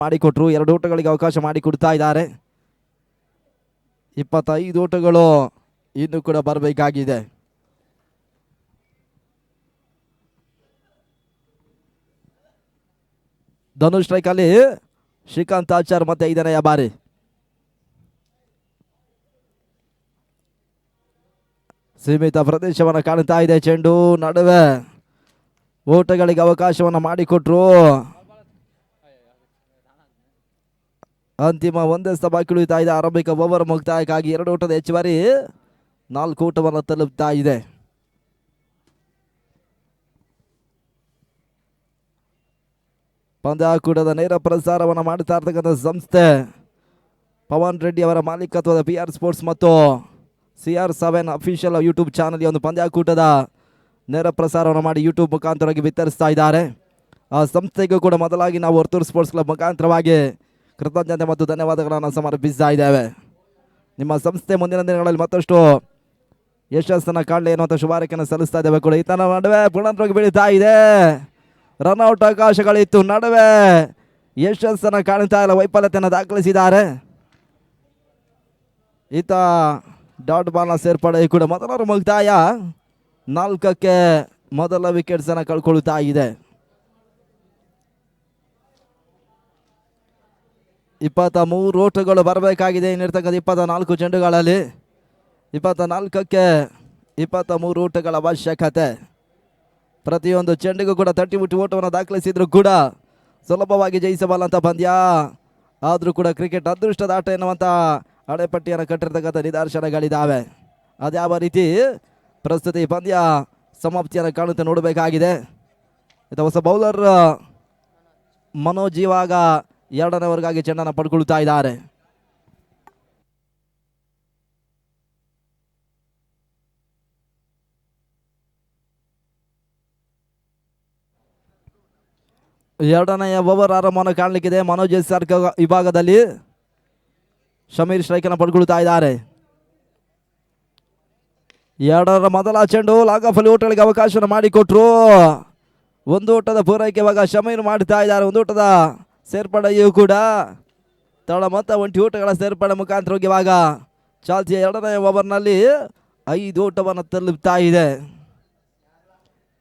ಮಾಡಿಕೊಟ್ರು. 2 ಓಟಗಳಿಗೆ ಅವಕಾಶ ಮಾಡಿಕೊಡ್ತಾ ಇದ್ದಾರೆ. 25 ಓಟಗಳು ಇನ್ನು ಕೂಡ ಬರಬೇಕಾಗಿದೆ. ಧನುಷ್ ಸ್ಟ್ರೈಕ್ ಅಲ್ಲಿ ಶ್ರೀಕಾಂತ್ ಆಚಾರ್ ಮತ್ತೆ 5ನೇ ಬಾರಿ. ಸೀಮಿತ ಪ್ರದೇಶವನ್ನು ಕಾಣ್ತಾ ಇದೆ. ಚೆಂಡು ನಡುವೆ ಓಟಗಳಿಗೆ ಅವಕಾಶವನ್ನು ಮಾಡಿಕೊಟ್ರು. ಅಂತಿಮ ಒಂದೇ ಬಾಕಿ ಉಳಿತಾ ಇದೆ. ಆರಂಭಿಕ ಓವರ್ ಮುಕ್ತಾಯಕ್ಕಾಗಿ 2 ಓಟದ ಹೆಚ್ಚುವರಿ 4 ಓಟವನ್ನು ತಲುಪ್ತಾ ಇದೆ. ಪಂದ್ಯಾಕೂಟದ ನೇರ ಪ್ರಸಾರವನ್ನು ಮಾಡುತ್ತಾ ಇರ್ತಕ್ಕಂಥ ಸಂಸ್ಥೆ ಪವನ್ ರೆಡ್ಡಿ ಅವರ ಮಾಲೀಕತ್ವದ PR ಸ್ಪೋರ್ಟ್ಸ್ ಮತ್ತು CR7 ಅಫಿಷಿಯಲ್ ಯೂಟ್ಯೂಬ್ ಚಾನಲ್ ಒಂದು ಪಂದ್ಯಾಕೂಟದ ನೇರ ಪ್ರಸಾರವನ್ನು ಮಾಡಿ ಯೂಟ್ಯೂಬ್ ಮುಖಾಂತರವಾಗಿ ವಿತರಿಸ್ತಾ ಇದ್ದಾರೆ. ಆ ಸಂಸ್ಥೆಗೂ ಕೂಡ ಮೊದಲಾಗಿ ನಾವು ವರ್ತೂರು ಸ್ಪೋರ್ಟ್ಸ್ ಕ್ಲಬ್ ಮುಖಾಂತರವಾಗಿ ಕೃತಜ್ಞತೆ ಮತ್ತು ಧನ್ಯವಾದಗಳನ್ನು ಸಮರ್ಪಿಸ್ತಾ ಇದ್ದೇವೆ. ನಿಮ್ಮ ಸಂಸ್ಥೆ ಮುಂದಿನ ದಿನಗಳಲ್ಲಿ ಮತ್ತಷ್ಟು ಯಶಸ್ಸನ್ನು ಕಾಣಲಿ ಎನ್ನುವಂಥ ಶುಭಾರೈಕೆಯನ್ನು ಸಲ್ಲಿಸ್ತಾ ಇದ್ದೇವೆ ಕೂಡ. ಈತನ ನಡುವೆ ಪುನರಾಗಿ ಬೀಳ್ತಾ ಇದೆ. ರನ್ಔಟ್ ಅವಕಾಶಗಳಿತ್ತು. ನಡುವೆ ಯಶಸ್ಸನ್ನು ಕಾಣ್ತಾ ಇಲ್ಲ. ವೈಫಲ್ಯತೆಯನ್ನು ದಾಖಲಿಸಿದ್ದಾರೆ. ಈತ ಡಾಟ್ ಬಾಲ್ನ ಸೇರ್ಪಡೆ ಕೂಡ ಮೊದಲ ಮುಕ್ತಾಯ 4ಕ್ಕೆ ಮೊದಲ ವಿಕೆಟ್ಸ್ ಅನ್ನು ಕಳ್ಕೊಳ್ತಾ ಇದೆ. 23 ಓಟಗಳು ಬರಬೇಕಾಗಿದೆ. ಇನ್ನಿರ್ತಕ್ಕಂಥ 24 ಚೆಂಡುಗಳಲ್ಲಿ 24ಕ್ಕೆ 23 ಓಟಗಳ ಅವಶ್ಯಕತೆ. ಪ್ರತಿಯೊಂದು ಚೆಂಡಿಗೂ ಕೂಡ 30 ಓಟವನ್ನು ದಾಖಲಿಸಿದ್ರು ಕೂಡ ಸುಲಭವಾಗಿ ಜಯಿಸಬಲ್ಲಂಥ ಪಂದ್ಯ. ಆದರೂ ಕೂಡ ಕ್ರಿಕೆಟ್ ಅದೃಷ್ಟದ ಆಟ ಎನ್ನುವಂಥ ಹಳೆಪಟ್ಟಿಯನ್ನು ಕಟ್ಟಿರ್ತಕ್ಕಂಥ ನಿದರ್ಶನಗಳಿದ್ದಾವೆ. ಅದ್ಯಾವ ರೀತಿ ಪ್ರಸ್ತುತಿ ಪಂದ್ಯ ಸಮಾಪ್ತಿಯನ್ನು ಕಾಣುತ್ತೆ ನೋಡಬೇಕಾಗಿದೆ. ಇದು ಹೊಸ ಬೌಲರ್ ಮನೋಜ್ ಇವಾಗ 2ನೇ ಓವರ್ಗಾಗಿ ಚೆಂಡನ್ನು ಪಡ್ಕೊಳ್ತಾ ಇದ್ದಾರೆ. ಎರಡನೆಯ ಓವರ್ ಆರಂಭವನ್ನು ಕಾಣಲಿಕ್ಕಿದೆ. ಮನೋಜ್ ಸರ್ಕ ವಿಭಾಗದಲ್ಲಿ ಶಮೀರ್ ಸ್ಟ್ರೈಕನ್ನು ಪಡ್ಕೊಳ್ತಾ ಇದ್ದಾರೆ. 2ರ ಮೊದಲ ಚೆಂಡು ಲಾಂಗ್ ಆಫ್ ಅಲ್ಲಿ ಓಟಗಳಿಗೆ ಅವಕಾಶವನ್ನು ಮಾಡಿಕೊಟ್ರು. 1 ಓಟದ ಪೂರೈಕೆ ಇವಾಗ ಶಮೀರ್ ಮಾಡ್ತಾ ಇದ್ದಾರೆ. 1 ಓಟದ ಸೇರ್ಪಡೆಯೂ ಕೂಡ ತಳ ಮತ್ತು 1 ಓಟಗಳ ಸೇರ್ಪಡೆ ಮುಖಾಂತರವಾಗಿ ಇವಾಗ ಚಾಲ್ತಿಯ 2ನೇ ಓವರ್ನಲ್ಲಿ 5 ಓಟವನ್ನು ತಲುಪ್ತಾ ಇದೆ.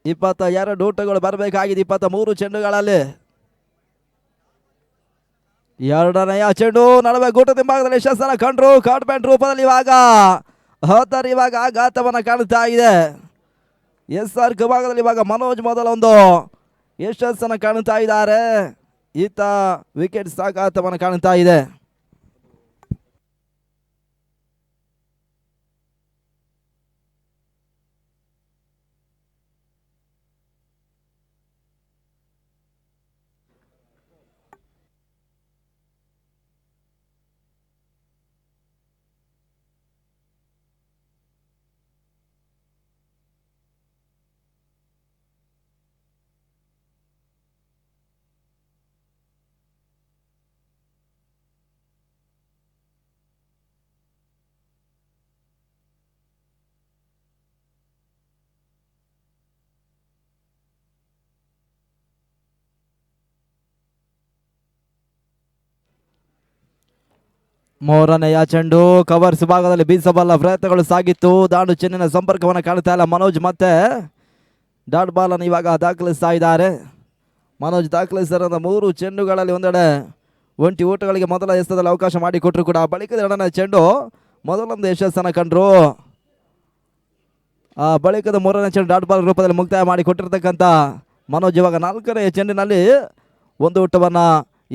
22 ಓಟಗಳು ಬರಬೇಕಾಗಿದೆ 23 ಚೆಂಡುಗಳಲ್ಲಿ. 2ನೆಯ ಚೆಂಡು ನಡುವೆ ಗೂಟದ ಹಿಂಭಾಗದಲ್ಲಿ ಯಶಸ್ಸನ್ನು ಕಂಡ್ರು. ಕಾಟ್ಮೆಂಟ್ ರೂಪದಲ್ಲಿ ಇವಾಗ ಇವಾಗ ಆಘಾತವನ್ನು ಕಾಣ್ತಾ ಇದೆ. SR ವಿಭಾಗದಲ್ಲಿ ಇವಾಗ ಮನೋಜ್ ಮೊದಲ ಒಂದು ಯಶಸ್ಸನ್ನು ಕಾಣ್ತಾ ಇದ್ದಾರೆ. ಈತ ವಿಕೆಟ್ ಆಘಾತವನ್ನು ಕಾಣ್ತಾ ಇದೆ. ಮೂರನೆಯ ಚೆಂಡು ಕವರ್ಸ್ ಭಾಗದಲ್ಲಿ ಬೀಸಬಲ್ಲ ಪ್ರಯತ್ನಗಳು ಸಾಗಿತ್ತು. ದಾಂಡು ಚೆನ್ನಿನ ಸಂಪರ್ಕವನ್ನು ಕಾಣ್ತಾ ಇಲ್ಲ. ಮನೋಜ್ ಮತ್ತೆ ಡಾಟ್ ಬಾಲ್ ಅನ್ನು ಇವಾಗ ದಾಖಲಿಸ್ತಾ ಇದ್ದಾರೆ. ಮನೋಜ್ ದಾಖಲಿಸಿದ 3 ಚೆಂಡುಗಳಲ್ಲಿ ಒಂದೆಡೆ 20 ಓಟಗಳಿಗೆ ಮೊದಲ ಎಸೆತದಲ್ಲಿ ಅವಕಾಶ ಮಾಡಿಕೊಟ್ರು ಕೂಡ ಬಳಿಕದ 2ನೇ ಚೆಂಡು ಮೊದಲೊಂದು ಯಶಸ್ಸನ್ನು ಕಂಡ್ರು. ಆ ಬಳಿಕದ 3ನೇ ಚೆಂಡು ಡಾಟ್ ಬಾಲ್ ರೂಪದಲ್ಲಿ ಮುಕ್ತಾಯ ಮಾಡಿ ಕೊಟ್ಟಿರ್ತಕ್ಕಂಥ ಮನೋಜ್ ಇವಾಗ 4ನೇ ಚೆಂಡಿನಲ್ಲಿ 1 ಓಟವನ್ನು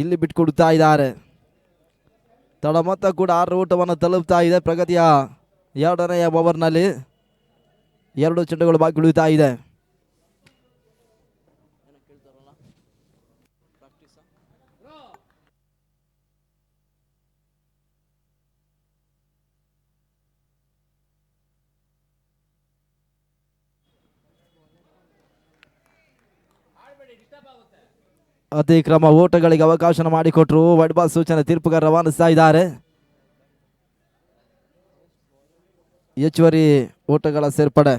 ಇಲ್ಲಿ ಬಿಟ್ಕೊಡ್ತಾ ಇದ್ದಾರೆ. ತಡ ಮೊತ್ತ ಕೂಡ 6 ಓಟವನ್ನು ತಲುಪ್ತಾ ಇದೆ. ಪ್ರಗತಿಯ 2ನೇ ಓವರ್ನಲ್ಲಿ 2 ಚೆಂಡುಗಳು ಬಾಕಿ ಉಳಿತಾ ಇದೆ. ಅತಿಕ್ರಮ ಓಟಗಳಿಗೆ ಅವಕಾಶ ಮಾಡಿಕೊಟ್ರು. ವೈಡ್ ಬಾಲ್ ಸೂಚನೆ ತೀರ್ಪುಗಾರ ರವಾನಿಸ್ತಾ ಇದ್ದಾರೆ. ಹೆಚ್ಚುವರಿ ಓಟಗಳ ಸೇರ್ಪಡೆ.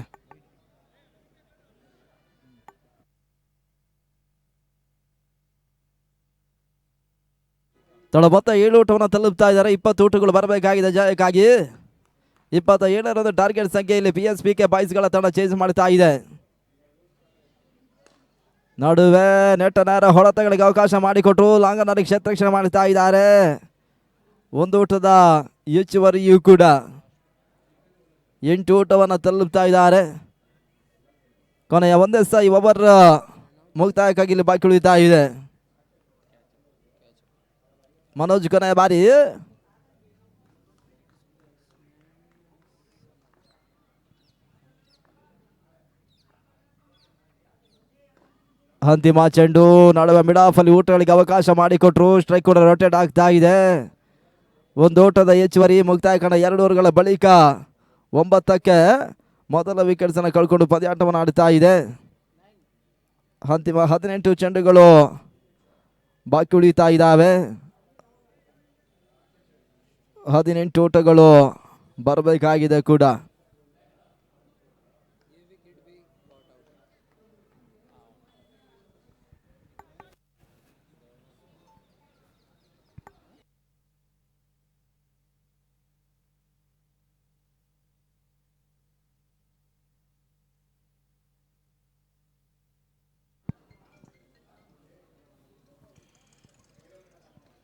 ತಡ ಮೊತ್ತ 7 ಊಟವನ್ನು ತಲುಪ್ತಾ ಇದ್ದಾರೆ. 20 ಊಟಗಳು ಬರಬೇಕಾಗಿದೆ ಜಯಕ್ಕಾಗಿ. 27ರಂದು ಟಾರ್ಗೆಟ್ ಸಂಖ್ಯೆಯಲ್ಲಿ PSPK ಬಾಯ್ಸ್ಗಳ ತಂಡ ಚೇಸ್ ಮಾಡ್ತಾ ಇದೆ. ನಡುವೆ ನೆಟ್ಟ ನೇರ ಹೊಡೆತಗಳಿಗೆ ಅವಕಾಶ ಮಾಡಿಕೊಟ್ಟು ಲಾಂಗನಲ್ಲಿ ಕ್ಷೇತ್ರರಕ್ಷಣೆ ಮಾಡ್ತಾ ಇದ್ದಾರೆ. ಒಂದು ಊಟದ ಹೆಚ್ಚುವರಿಯೂ ಕೂಡ 8 ಊಟವನ್ನು ತಲುಪ್ತಾ ಇದ್ದಾರೆ. ಕೊನೆಯ ಒಂದೇ ಸಾಯಿ ಓವರ್ ಮುಕ್ತಾಯಕ್ಕಾಗಿ ಇಲ್ಲಿ ಬಾಕಿ ಉಳಿತಾ ಇದೆ. ಮನೋಜ್ ಕೊನೆಯ ಬಾರಿ ಅಂತಿಮ ಚೆಂಡು ನಡುವೆ ಮಿಡ್ ಆಫ್ ಅಲ್ಲಿ ಊಟಗಳಿಗೆ ಅವಕಾಶ ಮಾಡಿಕೊಟ್ರು. ಸ್ಟ್ರೈಕ್ ಕೂಡ ರೊಟೇಟ್ ಆಗ್ತಾ ಇದೆ. ಒಂದು ಓಟದ ಹೆಚ್ಚುವರಿ ಮುಕ್ತಾಯ ಕಂಡ 2 ಓವರ್ಗಳ ಬಳಿಕ 9ಕ್ಕೆ ಮೊದಲ ವಿಕೆಟ್ಸ್ ಅನ್ನು ಕಳ್ಕೊಂಡು ಪಂದ್ಯಾಟವನ್ನು ಆಡ್ತಾ ಇದೆ. ಅಂತಿಮ 18 ಚೆಂಡುಗಳು ಬಾಕಿ ಉಳಿತಾ ಇದ್ದಾವೆ. 18 ಓಟಗಳು ಬರಬೇಕಾಗಿದೆ ಕೂಡ.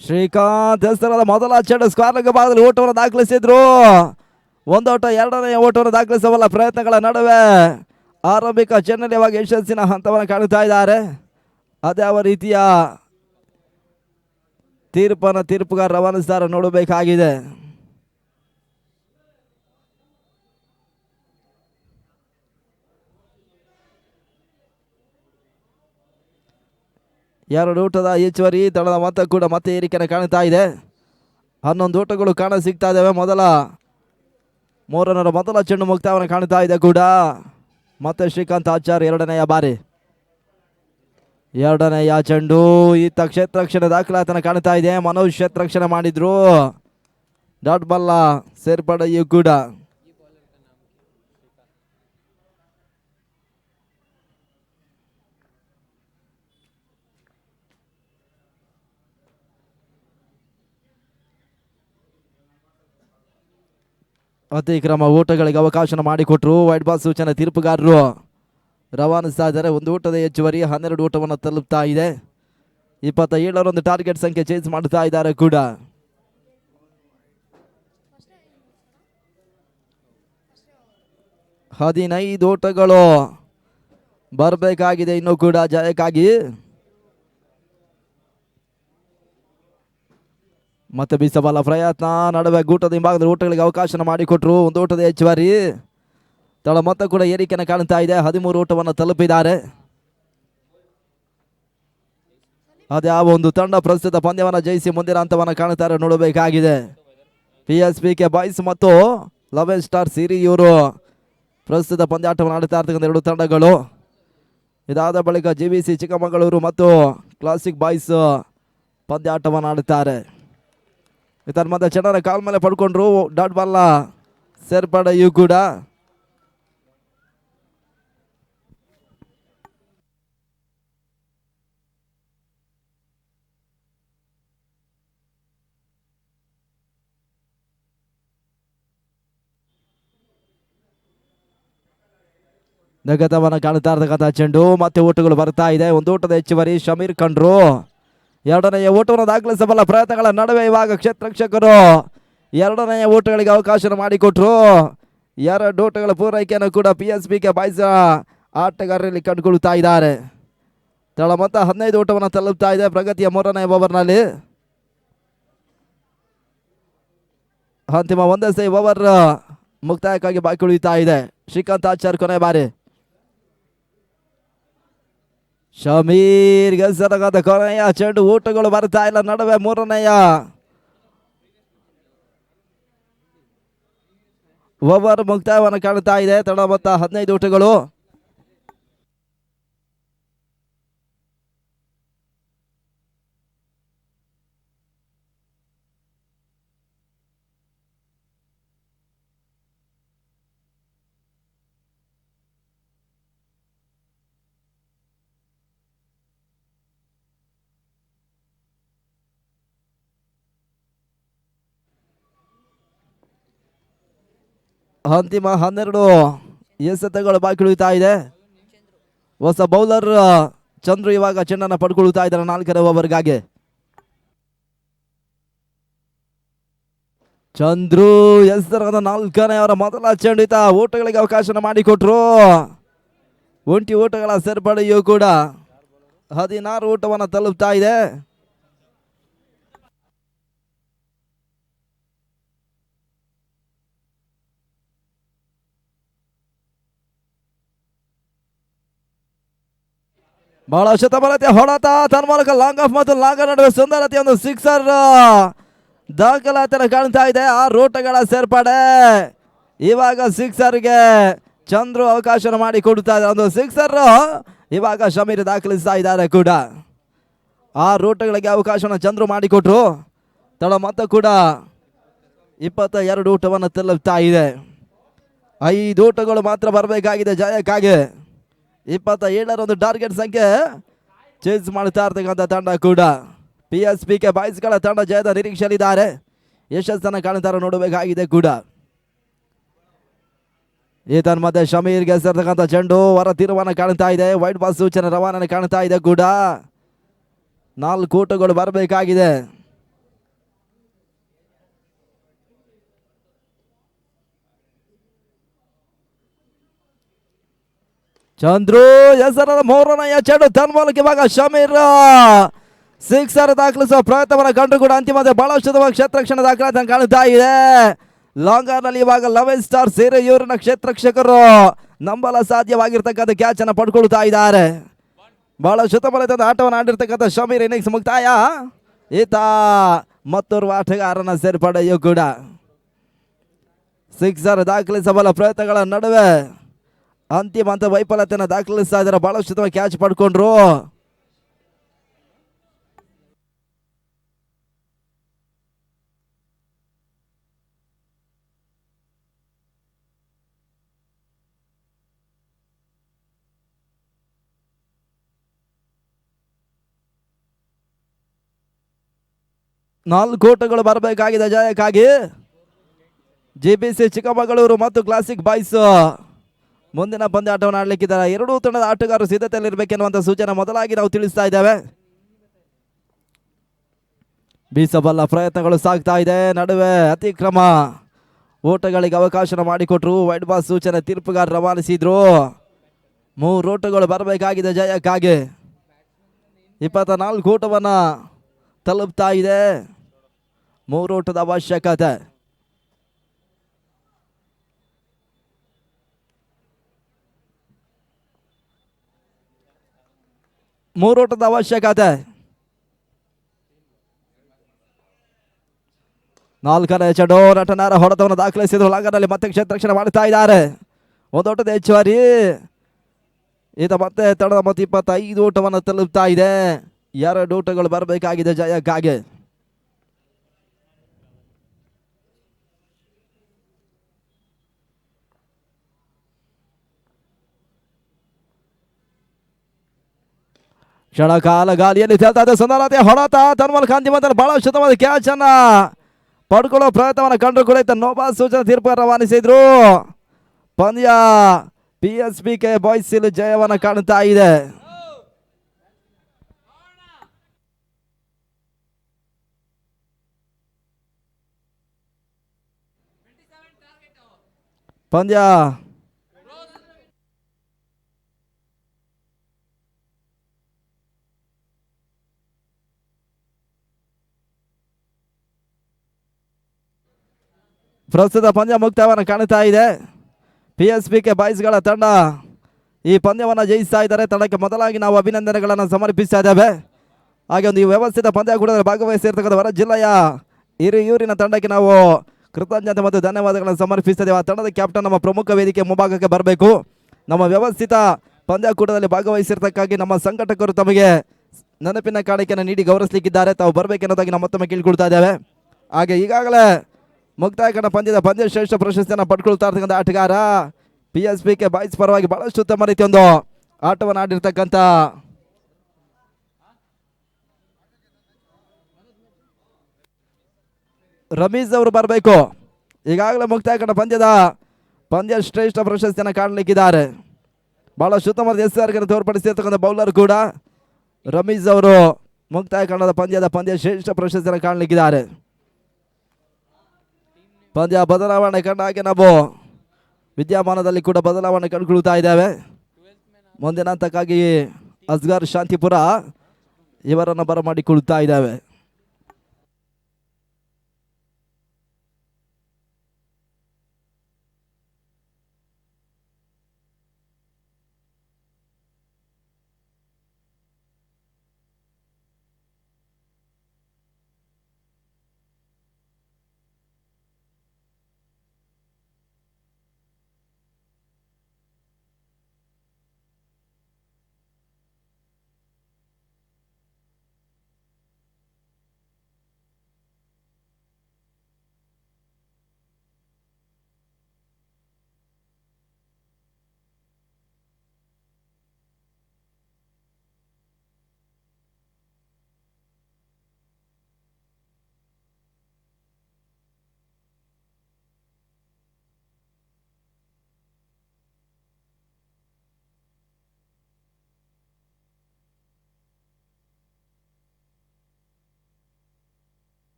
ಶ್ರೀಕಾಂತ್ ಹೆಸರದ ಮೊದಲ ಚೆಂಡು ಸ್ಕ್ವೇರ್ ಭಾಗದಲ್ಲಿ ಓಟವನ್ನು ದಾಖಲಿಸಿದ್ರು. ಒಂದು ಓಟ, 2ನೇ ಓಟವನ್ನು ದಾಖಲಿಸಬಲ್ಲ ಪ್ರಯತ್ನಗಳ ನಡುವೆ ಆರಂಭಿಕ ಚೆನ್ನಲಿಯಾಗಿ ಯಶಸ್ಸಿನ ಹಂತವನ್ನು ಕಾಣುತ್ತಾ ಇದ್ದಾರೆ. ಅದ್ಯಾವ ರೀತಿಯ ತೀರ್ಪುಗಾರ ರವಾನಿಸ್ತಾರೆ ನೋಡಬೇಕಾಗಿದೆ. ಎರಡು ಊಟದ ಹೆಚ್ಚುವರಿ ತಳದ ಮೊತ್ತ ಕೂಡ ಮತ್ತೆ ಏರಿಕೆಯನ್ನು ಕಾಣುತ್ತಾ ಇದೆ. 11 ಊಟಗಳು ಕಾಣ ಸಿಗ್ತಾ ಇದ್ದಾವೆ. ಮೂರನೇ ಮೊದಲ ಚೆಂಡು ಮುಕ್ತಾಯವನ್ನು ಕಾಣುತ್ತಾ ಇದೆ ಕೂಡ. ಮತ್ತೆ ಶ್ರೀಕಾಂತ್ ಆಚಾರ್ ಎರಡನೆಯ ಬಾರಿ ಚೆಂಡು ಈತ ಕ್ಷೇತ್ರರಕ್ಷಣೆ ದಾಖಲಾತನ ಕಾಣುತ್ತಾ ಇದೆ. ಮನೋಜ್ ಕ್ಷೇತ್ರರಕ್ಷಣೆ ಮಾಡಿದ್ರು. ಡಾಟ್ ಬಾಲ್ ಸೇರ್ಪಡೆಯೂ ಕೂಡ. ಅತಿಕ್ರಮ ಊಟಗಳಿಗೆ ಅವಕಾಶ ಮಾಡಿಕೊಟ್ರು. ವೈಟ್ ಬಾಲ್ ಸೂಚನೆ ತೀರ್ಪುಗಾರರು ರವಾನಿಸ್ತಾ ಇದ್ದಾರೆ. ಒಂದು ಊಟದ ಹೆಚ್ಚುವರಿ 12 ಊಟವನ್ನು ತಲುಪ್ತಾ ಇದೆ. 27ರಂದು ಟಾರ್ಗೆಟ್ ಸಂಖ್ಯೆ ಚೇಂಜ್ ಮಾಡ್ತಾ ಇದ್ದಾರೆ ಕೂಡ. ಹದಿನೈದು ಓಟಗಳು ಬರಬೇಕಾಗಿದೆ ಇನ್ನೂ ಕೂಡ ಜಯಕ್ಕಾಗಿ. ಮತ್ತೆ ಬೀಸಬಲ್ಲ ಪ್ರಯತ್ನ ನಡುವೆ ಗೂಟದ ಹಿಂಭಾಗದಲ್ಲಿ ಊಟಗಳಿಗೆ ಅವಕಾಶ ಮಾಡಿಕೊಟ್ರು. ಒಂದು ಊಟದ ಹೆಚ್ಚುವರಿ ತಳ ಮೊತ್ತ ಕೂಡ ಏರಿಕೆಯನ್ನು ಕಾಣುತ್ತಾ ಇದೆ. 13 ಊಟವನ್ನು ತಲುಪಿದ್ದಾರೆ. ಅದ್ಯಾವ ಒಂದು ತಂಡ ಪ್ರಸ್ತುತ ಪಂದ್ಯವನ್ನು ಜಯಿಸಿ ಮುಂದಿನ ಹಂತವನ್ನು ಕಾಣುತ್ತಾರೆ ನೋಡಬೇಕಾಗಿದೆ. PSPK ಬಾಯ್ಸ್ ಮತ್ತು 11 ಸ್ಟಾರ್ ಸಿರಿ ಇವರು ಪ್ರಸ್ತುತ ಪಂದ್ಯಾಟವನ್ನು ಆಡುತ್ತಾ ಇರ್ತಕ್ಕಂಥ 2 ತಂಡಗಳು. ಇದಾದ ಬಳಿಕ GVC ಚಿಕ್ಕಮಗಳೂರು ಮತ್ತು ಕ್ಲಾಸಿಕ್ ಬಾಯ್ಸ್ ಪಂದ್ಯಾಟವನ್ನು ಆಡುತ್ತಾರೆ. ಇದರ ಮಧ್ಯೆ ಚೆನ್ನರ ಕಾಲ್ ಮೇಲೆ ಪಡ್ಕೊಂಡ್ರು. ಡಾಟ್ ಬಾಲ್ ಸೇರ್ಪಡೆಯೂ ಕೂಡ. ನಗತವನ್ನು ಕಾಣುತ್ತಾ ಇರ್ತಕ್ಕಂಥ ಚೆಂಡು ಮತ್ತೆ ಓಟಗಳು ಬರ್ತಾ ಇದೆ. ಒಂದು ಓಟದ ಹೆಚ್ಚುವರಿ ಶಮೀರ್ ಕಂಡ್ರು. ಎರಡನೆಯ ಓಟವನ್ನು ದಾಖಲಿಸಬಲ್ಲ ಪ್ರಯತ್ನಗಳ ನಡುವೆ ಇವಾಗ ಕ್ಷೇತ್ರರಕ್ಷಕರು ಎರಡನೆಯ ಓಟಗಳಿಗೆ ಅವಕಾಶ ಮಾಡಿಕೊಟ್ರು. 2 ಓಟಗಳ ಪೂರೈಕೆಯನ್ನು ಕೂಡ PSPK ಬಾಯ್ಸ್ ಆಟಗಾರರಲ್ಲಿ ಕಂಡುಕೊಳ್ತಾ ಇದ್ದಾರೆ. ತಳ ಮೊತ್ತ 15 ಓಟವನ್ನು ತಲುಪ್ತಾ ಇದೆ ಪ್ರಗತಿಯ 3ನೇ ಓವರ್ನಲ್ಲಿ. ಅಂತಿಮ ಒಂದೇ ಸೈ ಓವರ್ ಮುಕ್ತಾಯಕ್ಕಾಗಿ ಬಾಕಿ ಉಳಿತಾ ಇದೆ. ಶ್ರೀಕಾಂತ್ ಆಚಾರ್ ಕೊನೆ ಬಾರಿ. ಶಮೀರ್ ಗೆಸರಗದ ಕೊನೆಯ ಚೆಂಡು ಊಟಗಳು ಬರ್ತಾ ಇಲ್ಲ. ನಡುವೆ 3ನೇ ಓವರ್ ಮುಕ್ತಾಯವನ್ನು ಕಾಣುತ್ತಾ ಇದೆ. ತಡ ಮೊತ್ತ 15 ಊಟಗಳು. ಅಂತಿಮ 12 ಎಸೆತಗಳು ಬಾಕಿ ಉಳಿತಾ ಇದೆ. ಹೊಸ ಬೌಲರ್ ಚಂದ್ರು ಇವಾಗ ಚೆಂಡನ್ನು ಪಡ್ಕೊಳ್ತಾ ಇದ್ದಾರೆ 4ನೇ ಓವರ್ಗಾಗಿ. ಚಂದ್ರು ಎಸೆದ 4ನೇ ಅವರ ಮೊದಲ ಚೆಂಡಿತ ಓಟಗಳಿಗೆ ಅವಕಾಶ ಮಾಡಿಕೊಟ್ರು. ಒಂಟಿ ಓಟಗಳ ಸೇರ್ಪಡೆಯೂ ಕೂಡ 16 ಓಟವನ್ನು ತಲುಪ್ತಾ ಇದೆ. ಬಹಳ ಶತಬಲತೆ ಹೊಡೆತ ತನ್ನ ಮೂಲಕ ಲಾಂಗ್ ಆಫ್ ಮತ್ತು ಲಾಂಗ್ ನಡುವೆ ಸುಂದರತೆ ಒಂದು ಸಿಕ್ಸರ್ ದಾಖಲಾತಿಯನ್ನು ಕಾಣ್ತಾ ಇದೆ. 6 ಓಟಗಳ ಸೇರ್ಪಡೆ. ಇವಾಗ ಸಿಕ್ಸರ್ಗೆ ಚಂದ್ರು ಅವಕಾಶ ಮಾಡಿ ಕೊಡ್ತಾ ಇದ್ದಾರೆ. ಒಂದು ಸಿಕ್ಸರ್ ಇವಾಗ ಶಮೀರ್ ದಾಖಲಿಸ್ತಾ ಇದ್ದಾರೆ ಕೂಡ. 6 ಓಟಗಳಿಗೆ ಅವಕಾಶವನ್ನು ಚಂದ್ರು ಮಾಡಿಕೊಟ್ರು. ತಡ ಮೊತ್ತ ಕೂಡ 22 ಓಟವನ್ನು ತಲುಪ್ತಾ ಇದೆ. 5 ಓಟಗಳು ಮಾತ್ರ ಬರಬೇಕಾಗಿದೆ ಜಯಕ್ಕಾಗಿ. 27 ಒಂದು ಟಾರ್ಗೆಟ್ ಸಂಖ್ಯೆ ಚೇಸ್ ಮಾಡ್ತಾ ಇರ್ತಕ್ಕಂಥ ತಂಡ ಕೂಡ. PSPK ಬಾಯ್ಸ್ಗಳ ತಂಡ ಜಯದ ನಿರೀಕ್ಷೆಯಲ್ಲಿದ್ದಾರೆ. ಯಶಸ್ಸನ್ನು ಕಾಣ್ತಾರೆ ನೋಡಬೇಕಾಗಿದೆ ಕೂಡ. ಈ ತನ್ಮಧ್ಯೆ ಶಮೀರ್ಗೆ ಸೇರ್ತಕ್ಕಂಥ ಚೆಂಡು ಹೊರ ತೀರ್ಮಾನ ಕಾಣ್ತಾ ಇದೆ. ವೈಟ್ ಬಾಲ್ ಸೂಚನೆ ರವಾನೆ ಕಾಣ್ತಾ ಇದೆ ಕೂಡ. 4 ಓಟಗಳು ಬರಬೇಕಾಗಿದೆ. ಚಂದ್ರು ಹೆಸರದ 3ನೇ ಚೆಂಡು ತನ್ನ ಮೂಲಕ ಇವಾಗ ಶಮೀರ್ ಸಿಕ್ಸರ್ ದಾಖಲಿಸುವ ಪ್ರಯತ್ನವನ್ನು ಕಂಡು ಕೂಡ ಅಂತಿಮದ ಬಹಳಷ್ಟು ಕ್ಷೇತ್ರಕ್ಷಣ ದಾಖಲಾತಿ ಕಾಣ್ತಾ ಇದೆ. ಲಾಂಗರ್ ನಲ್ಲಿ ಇವಾಗ 11 ಸ್ಟಾರ್ ಸೇರಿ ಇವರಿನ ಕ್ಷೇತ್ರಕ್ಷಕರು ನಂಬಲ ಸಾಧ್ಯವಾಗಿರ್ತಕ್ಕಂಥ ಕ್ಯಾಚ್ ಅನ್ನು ಪಡ್ಕೊಳ್ತಾ ಇದ್ದಾರೆ. ಬಹಳ ಶತಬಲದ ಆಟವನ್ನು ಆಡಿರ್ತಕ್ಕಂಥ ಶಮೀರ್ ಇನ್ನಿಂಗ್ಸ್ ಮುಕ್ತಾಯ. ಈತ ಮತ್ತೋರ್ವ ಆಟಗಾರನ ಸೇರ್ಪಡೆಯೂ ಕೂಡ. ಸಿಕ್ಸರ್ ದಾಖಲಿಸಬಲ್ಲ ಪ್ರಯತ್ನಗಳ ನಡುವೆ ಅಂತಿಮ ಅಂತ ವೈಫಲ್ಯತೆಯನ್ನು ದಾಖಲಿಸ್ತಾ ಇದ್ದಾರೆ. ಬಹಳಷ್ಟು ಕ್ಯಾಚ್ ಪಡ್ಕೊಂಡ್ರು. ನಾಲ್ಕು ಓಟಗಳು ಬರಬೇಕಾಗಿದೆ ಜಯಕ್ಕಾಗಿ. JBC ಚಿಕ್ಕಮಗಳೂರು ಮತ್ತು ಕ್ಲಾಸಿಕ್ ಬಾಯ್ಸ್ ಮುಂದಿನ ಪಂದ್ಯಾಟವನ್ನು ಆಡಲಿಕ್ಕಿದ್ದಾರೆ. ಎರಡೂ ತಂಡದ ಆಟಗಾರರು ಸಿದ್ಧತೆಯಲ್ಲಿರಬೇಕೆನ್ನುವಂಥ ಸೂಚನೆ ಮೊದಲಾಗಿ ನಾವು ತಿಳಿಸ್ತಾ ಇದ್ದೇವೆ. ಬೀಸಬಲ್ಲ ಪ್ರಯತ್ನಗಳು ಸಾಗ್ತಾ ಇದೆ. ನಡುವೆ ಅತಿಕ್ರಮ ಓಟಗಳಿಗೆ ಅವಕಾಶ ಮಾಡಿಕೊಟ್ರು. ವೈಟ್ ಬಾಲ್ ಸೂಚನೆ ತೀರ್ಪುಗಾರ ರವಾನಿಸಿದ್ರು. 3 ಓಟಗಳು ಬರಬೇಕಾಗಿದೆ ಜಯಕ್ಕಾಗಿ. 24 ಓಟವನ್ನು ತಲುಪ್ತಾ ಇದೆ. 3 ಓಟದ ಅವಶ್ಯಕತೆ. ಮೂರು ಓಟದ ಅವಶ್ಯಕತೆ. 4ನೇ ಚೆಂಡು ನಟನಾರ ಹೊಡೆತವನ್ನು ದಾಖಲಿಸಿದ್ರು. ಲಾಂಗರ್ನಲ್ಲಿ ಮತ್ತೆ ಕ್ಷೇತ್ರಕ್ಷಣ ಮಾಡ್ತಾ ಇದ್ದಾರೆ. 1 ಓಟದ ಹೆಚ್ಚುವರಿ. ಈತ ಮತ್ತೆ ತಡದ ಮತ್ತು 25 ಓಟವನ್ನು ತಲುಪ್ತಾ ಇದೆ. 2 ಓಟಗಳು ಬರಬೇಕಾಗಿದೆ ಜಯಕ್ಕಾಗಿ. ಕ್ಷಣಕಾಲ ಗಾಲಿಯಲ್ಲಿ ತೇಲ್ತಾ ಇದೆ. ಸುಂದರತೆ ಹೊಡೆತ ತನ್ನ ಮೂಲಕ ಅಂತಿಮ ಬಹಳ ಶುದ್ಧವಾದ ಕ್ಯಾಚ್ ಅನ್ನ ಪಡ್ಕೊಳ್ಳೋ ಪ್ರಯತ್ನವನ್ನು ಕಂಡು ಕೂಡ ನೋಬಾ ಸೂಚನೆ ತೀರ್ಪು ರವಾನಿಸಿದ್ರು. ಪಂದ್ಯ PSPK ಬಾಯ್ಸ್ ಜಯವನ್ನು ಕಾಣ್ತಾ ಇದೆ. ಪಂದ್ಯ ಪ್ರಸ್ತುತ ಪಂದ್ಯ ಮುಕ್ತಾಯವನ್ನು ಕಾಣ್ತಾ ಇದೆ. PSPK ಬಾಯ್ಸ್ಗಳ ತಂಡ ಈ ಪಂದ್ಯವನ್ನು ಜಯಿಸ್ತಾ ಇದ್ದಾರೆ. ತಂಡಕ್ಕೆ ಮೊದಲಾಗಿ ನಾವು ಅಭಿನಂದನೆಗಳನ್ನು ಸಮರ್ಪಿಸ್ತಾ ಇದ್ದೇವೆ. ಹಾಗೆ ಒಂದು ಈ ವ್ಯವಸ್ಥಿತ ಪಂದ್ಯಾಕೂಟದಲ್ಲಿ ಭಾಗವಹಿಸಿರ್ತಕ್ಕಂಥ ಹೊರ ಜಿಲ್ಲೆಯ ಹಿರಿಯೂರಿನ ತಂಡಕ್ಕೆ ನಾವು ಕೃತಜ್ಞತೆ ಮತ್ತು ಧನ್ಯವಾದಗಳನ್ನು ಸಮರ್ಪಿಸ್ತೇವೆ. ಆ ತಂಡದ ಕ್ಯಾಪ್ಟನ್ ನಮ್ಮ ಪ್ರಮುಖ ವೇದಿಕೆ ಮುಂಭಾಗಕ್ಕೆ ಬರಬೇಕು. ನಮ್ಮ ವ್ಯವಸ್ಥಿತ ಪಂದ್ಯಾಕೂಟದಲ್ಲಿ ಭಾಗವಹಿಸಿರ್ತಕ್ಕಾಗಿ ನಮ್ಮ ಸಂಘಟಕರು ತಮಗೆ ನೆನಪಿನ ಕಾಣಿಕೆಯನ್ನು ನೀಡಿ ಗೌರವಿಸಲಿಕ್ಕಿದ್ದಾರೆ. ತಾವು ಬರಬೇಕೆನ್ನೋದಾಗಿ ನಾವು ಮತ್ತೊಮ್ಮೆ ಕೇಳಿಕೊಳ್ತಾ ಇದ್ದೇವೆ. ಹಾಗೆ ಈಗಾಗಲೇ ಮುಕ್ತಾಯ ಕಂಡ ಪಂದ್ಯದ ಪಂದ್ಯ ಶ್ರೇಷ್ಠ ಪ್ರಶಸ್ತಿಯನ್ನು ಪಡ್ಕೊಳ್ತಾ ಇರ್ತಕ್ಕಂಥ ಆಟಗಾರ PSPK ಬಾಯ್ಸ್ ಪರವಾಗಿ ಬಹಳಷ್ಟು ಉತ್ತಮ ರೀತಿಯೊಂದು ಆಟವನ್ನು ಆಡಿರ್ತಕ್ಕಂಥ ರಮೀಜ್ ಅವರು ಬರಬೇಕು. ಈಗಾಗಲೇ ಮುಕ್ತಾಯ ಕಂಡ ಪಂದ್ಯದ ಪಂದ್ಯ ಶ್ರೇಷ್ಠ ಪ್ರಶಸ್ತಿಯನ್ನು ಕಾಣಲಿಕ್ಕಿದ್ದಾರೆ. ಬಹಳಷ್ಟು ಉತ್ತಮವಾದ ಎಸ್ಆರ್ಗಳನ್ನು ತೋರ್ಪಡಿಸಿರ್ತಕ್ಕಂಥ ಬೌಲರ್ ಕೂಡ ರಮೀಜ್ ಅವರು ಮುಕ್ತಾಯ ಕಾಣದ ಪಂದ್ಯ ಶ್ರೇಷ್ಠ ಪ್ರಶಸ್ತಿಯನ್ನು ಕಾಣಲಿಕ್ಕಿದ್ದಾರೆ. ಪಂದ್ಯ ಬದಲಾವಣೆ ಕಂಡ ಹಾಗೆ ನಾವು ವಿದ್ಯಮಾನದಲ್ಲಿ ಕೂಡ ಬದಲಾವಣೆ ಕಂಡುಕೊಳ್ತಾ ಇದ್ದೇವೆ. ಮುಂದಿನ ಹಂತಕ್ಕಾಗಿ ಅಸ್ಗರ್ ಶಾಂತಿಪುರ ಇವರನ್ನು ಬರಮಾಡಿಕೊಳ್ತಾ ಇದ್ದೇವೆ.